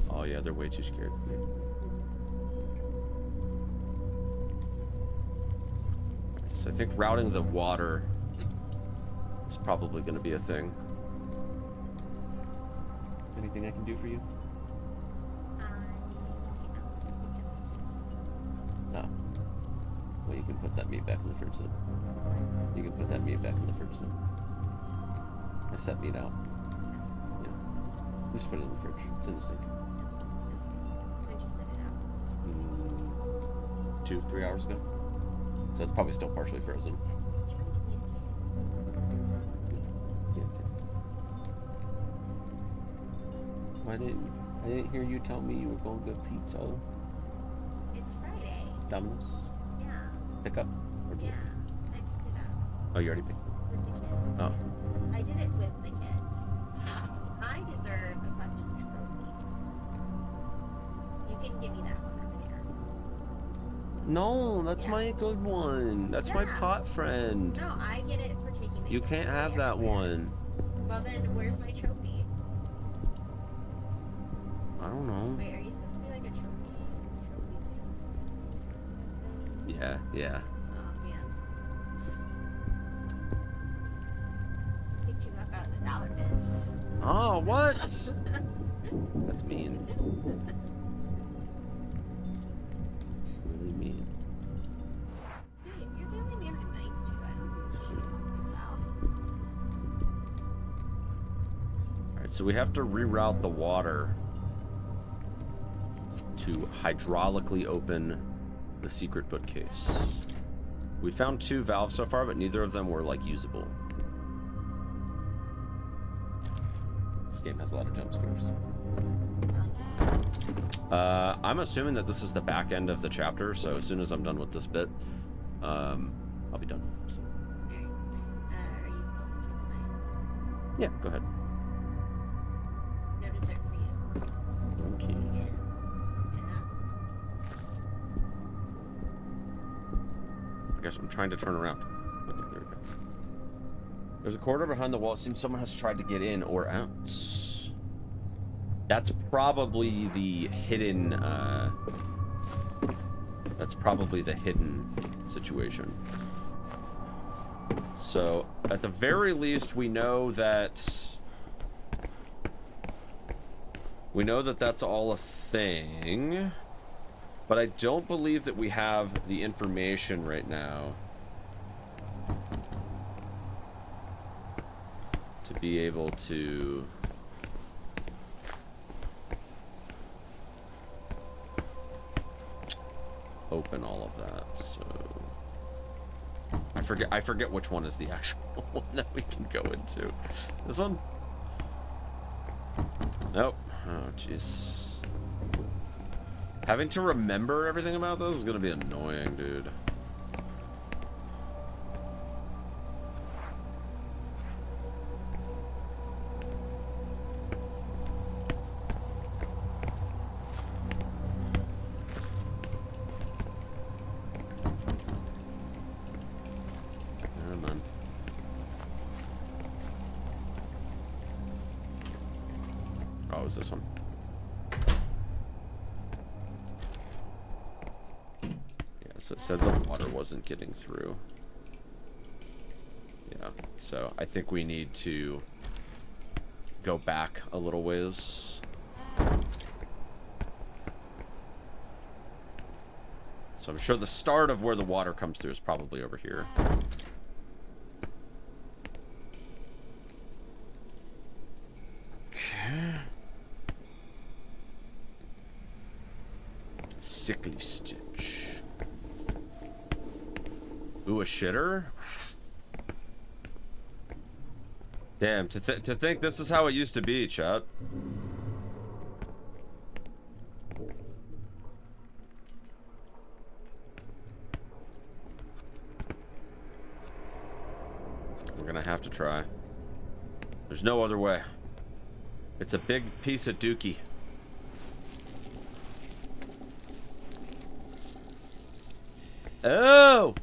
Oh yeah, they're way too scared for me. So I think routing the water is probably going to be a thing. Anything I can do for you? No. Well, you can put that meat back in the fridge then. You can put that meat back in the fridge then. I set meat out. Yeah. Just put it in the fridge. It's in the sink. When did you set it out? 2-3 hours ago. So it's probably still partially frozen. I didn't hear you tell me you were going to get pizza. It's Friday. Domino's? Yeah. Pick up? Yeah. I picked it up. Oh, you already picked it up? With the kids. Oh. I did it with the kids. I deserve a fucking trophy. You can give me that one over there. No, that's my good one. That's my pot friend. No, I get it for taking the You kids can't have that everywhere. one. Well then, where's my trophy? I don't know. Wait, are you supposed to be like a trophy thing? Yeah, yeah. Oh man. Just picked you up out of the dollar bin. Oh, what? That's mean. Really mean. Hey, you're the only man I'm nice to. I don't wow. Alright, so we have to reroute the water to hydraulically open the secret bookcase. We found 2 valves so far, but neither of them were, like, usable. This game has a lot of jump scares. I'm assuming that this is the back end of the chapter, so as soon as I'm done with this bit, I'll be done. So. Are you close to kids tonight? Yeah, go ahead. No dessert for you. Okay. Yeah. I guess I'm trying to turn around. Okay, there we go. There's a corridor behind the wall. It seems someone has tried to get in or out. That's probably the hidden, situation. So, at the very least, we know that that's all a thing. But I don't believe that we have the information right now to be able to open all of that. So I forget which one is the actual one that we can go into. This one? Nope. Oh jeez. Having to remember everything about this is gonna be annoying, dude. Come on. Oh, it was this one. So it said the water wasn't getting through. Yeah, so I think we need to go back a little ways. So I'm sure the start of where the water comes through is probably over here. Okay. Sickly Stitch. Ooh, a shitter? Damn, to think this is how it used to be, chat. We're gonna have to try. There's no other way. It's a big piece of dookie. Oh!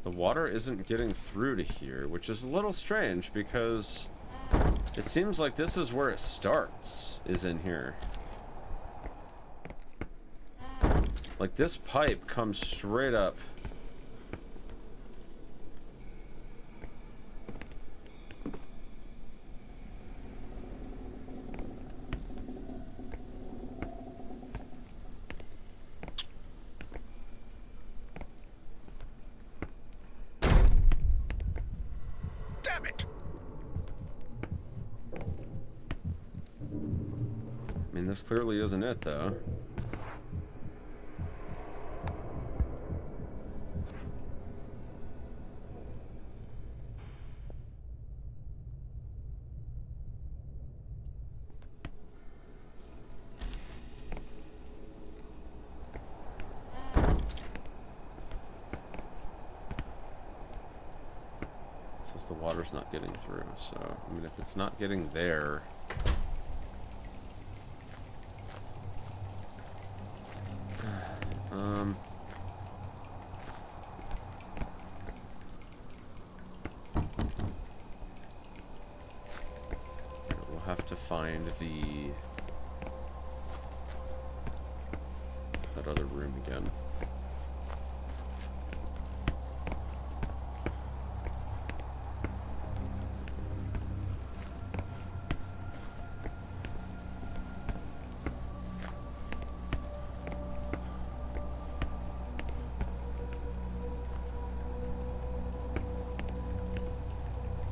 The water isn't getting through to here, which is a little strange because it seems like this is where it starts, is in here. Like, this pipe comes straight up. Damn it! I mean, this clearly isn't it, though. It says the water's not getting through, so, I mean, if it's not getting there... We'll have to find that other room again.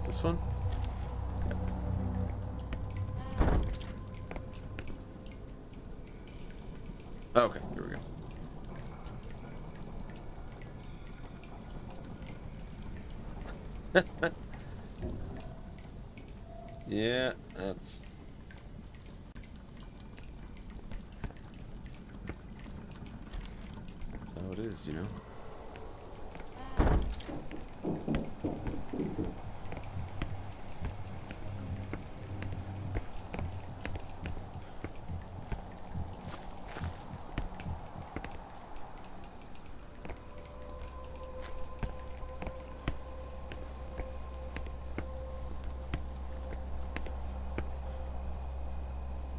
This one? Okay, here we go. Yeah, that's how it is, you know?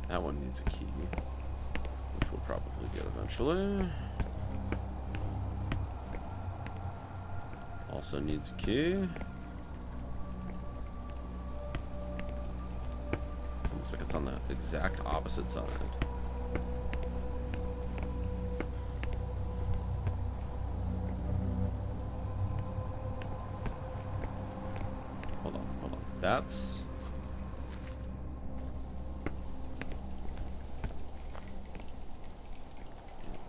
That one needs a key, which we'll probably get eventually. Also needs a key. Looks like it's on the exact opposite side. Hold on, hold on. That's...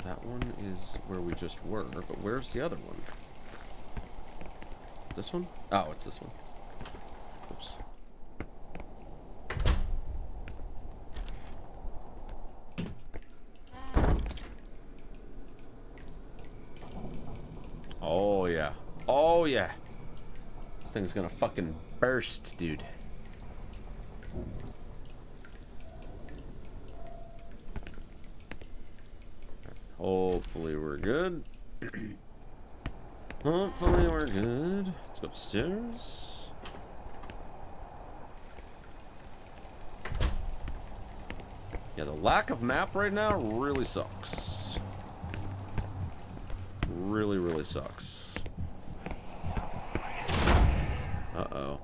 That one is where we just were, but where's the other one? This one? Oh, it's this one. Oops. Oh, yeah. Oh, yeah. This thing's gonna fucking burst, dude. Hopefully we're good. Hopefully we're good. Let's go upstairs. Yeah, the lack of map right now really sucks. Really, really sucks. Uh-oh.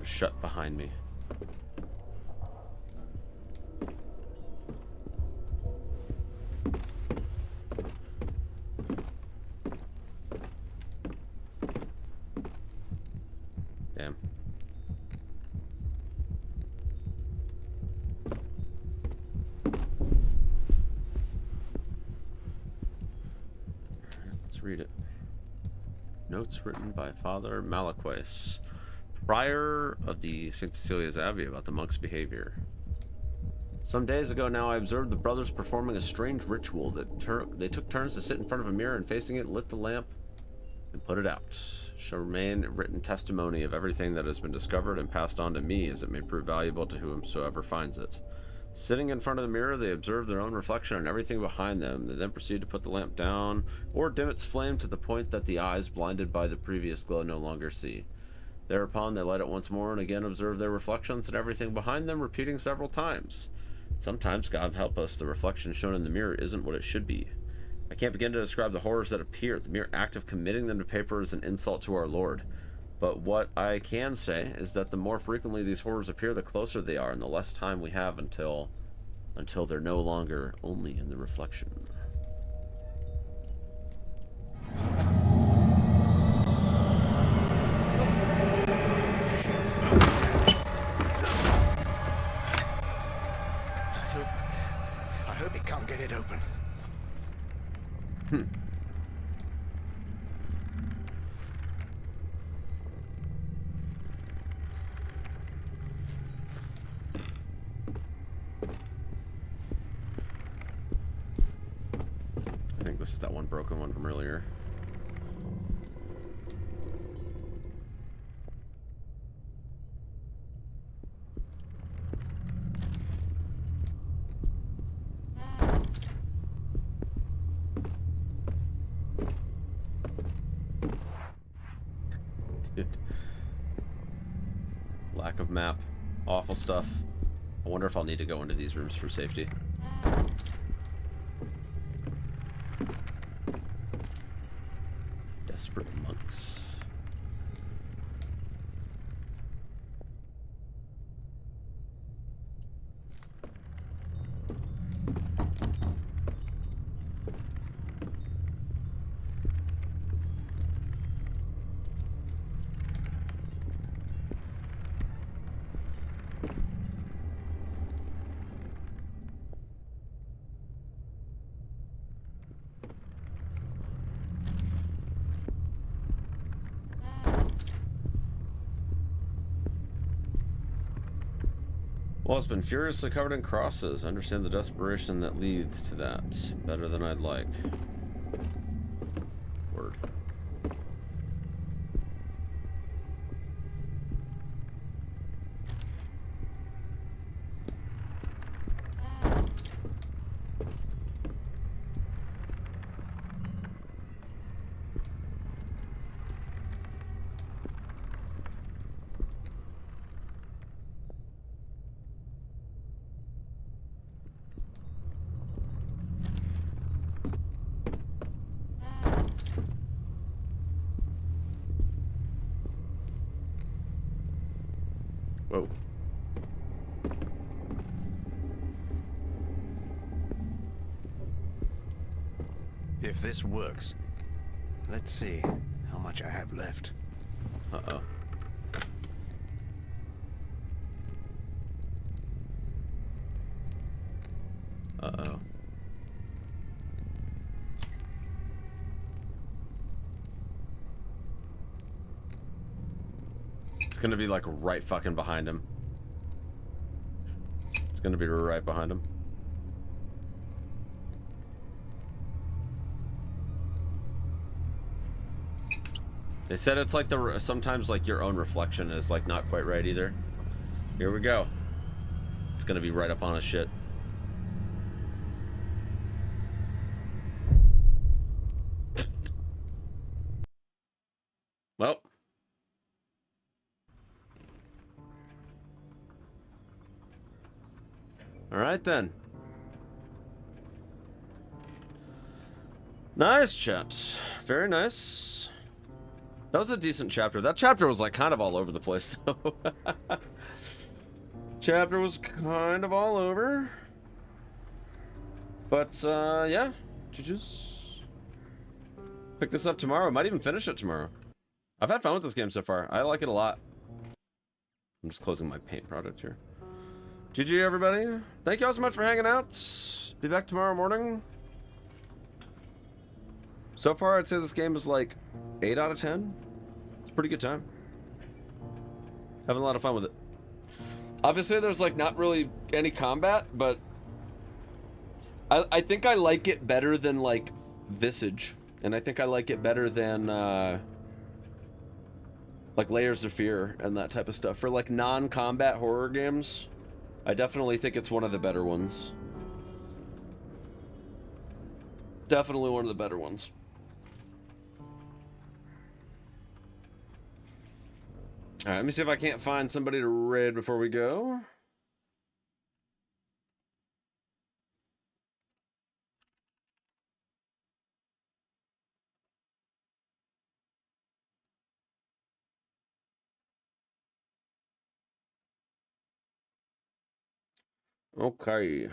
Shut behind me. Damn. Let's read it. Notes written by Father Malaquais, prior of the St. Cecilia's Abbey, about the monk's behavior. Some days ago now, I observed the brothers performing a strange ritual that they took turns to sit in front of a mirror and facing it, lit the lamp, and put it out. Shall remain written testimony of everything that has been discovered and passed on to me, as it may prove valuable to whomsoever finds it. Sitting in front of the mirror, they observe their own reflection and everything behind them. They then proceed to put the lamp down or dim its flame to the point that the eyes, blinded by the previous glow, no longer see. Thereupon, they light it once more and again observe their reflections and everything behind them, repeating several times. Sometimes, God help us, the reflection shown in the mirror isn't what it should be. I can't begin to describe the horrors that appear. The mere act of committing them to paper is an insult to our Lord. But what I can say is that the more frequently these horrors appear, the closer they are, and the less time we have until they're no longer only in the reflection. I hope he can't get it open. I think this is that one broken one from earlier. Dude. Lack of map. Awful stuff. I wonder if I'll need to go into these rooms for safety. Desperate monks. Well, it's been furiously covered in crosses. I understand the desperation that leads to that. Better than I'd like. Word. Whoa. If this works, let's see how much I have left. Uh-oh. Uh-oh. It's gonna be like right fucking behind him. It's gonna be right behind him. They said it's like sometimes like your own reflection is like not quite right either. Here we go. It's gonna be right up on his shit. Well. All right then. Nice chat. Very nice. That was a decent chapter. That chapter was like kind of all over the place though. Chapter was kind of all over. But yeah. GG's. Pick this up tomorrow. Might even finish it tomorrow. I've had fun with this game so far. I like it a lot. I'm just closing my paint project here. GG everybody. Thank you all so much for hanging out. Be back tomorrow morning. So far I'd say this game is like 8 out of 10. It's a pretty good time. Having a lot of fun with it. Obviously, there's like not really any combat, but I think I like it better than like Visage, and I think I like it better than like Layers of Fear and that type of stuff. For like non-combat horror games, I definitely think it's one of the better ones. Definitely one of the better ones. All right, let me see if I can't find somebody to raid before we go. Okay.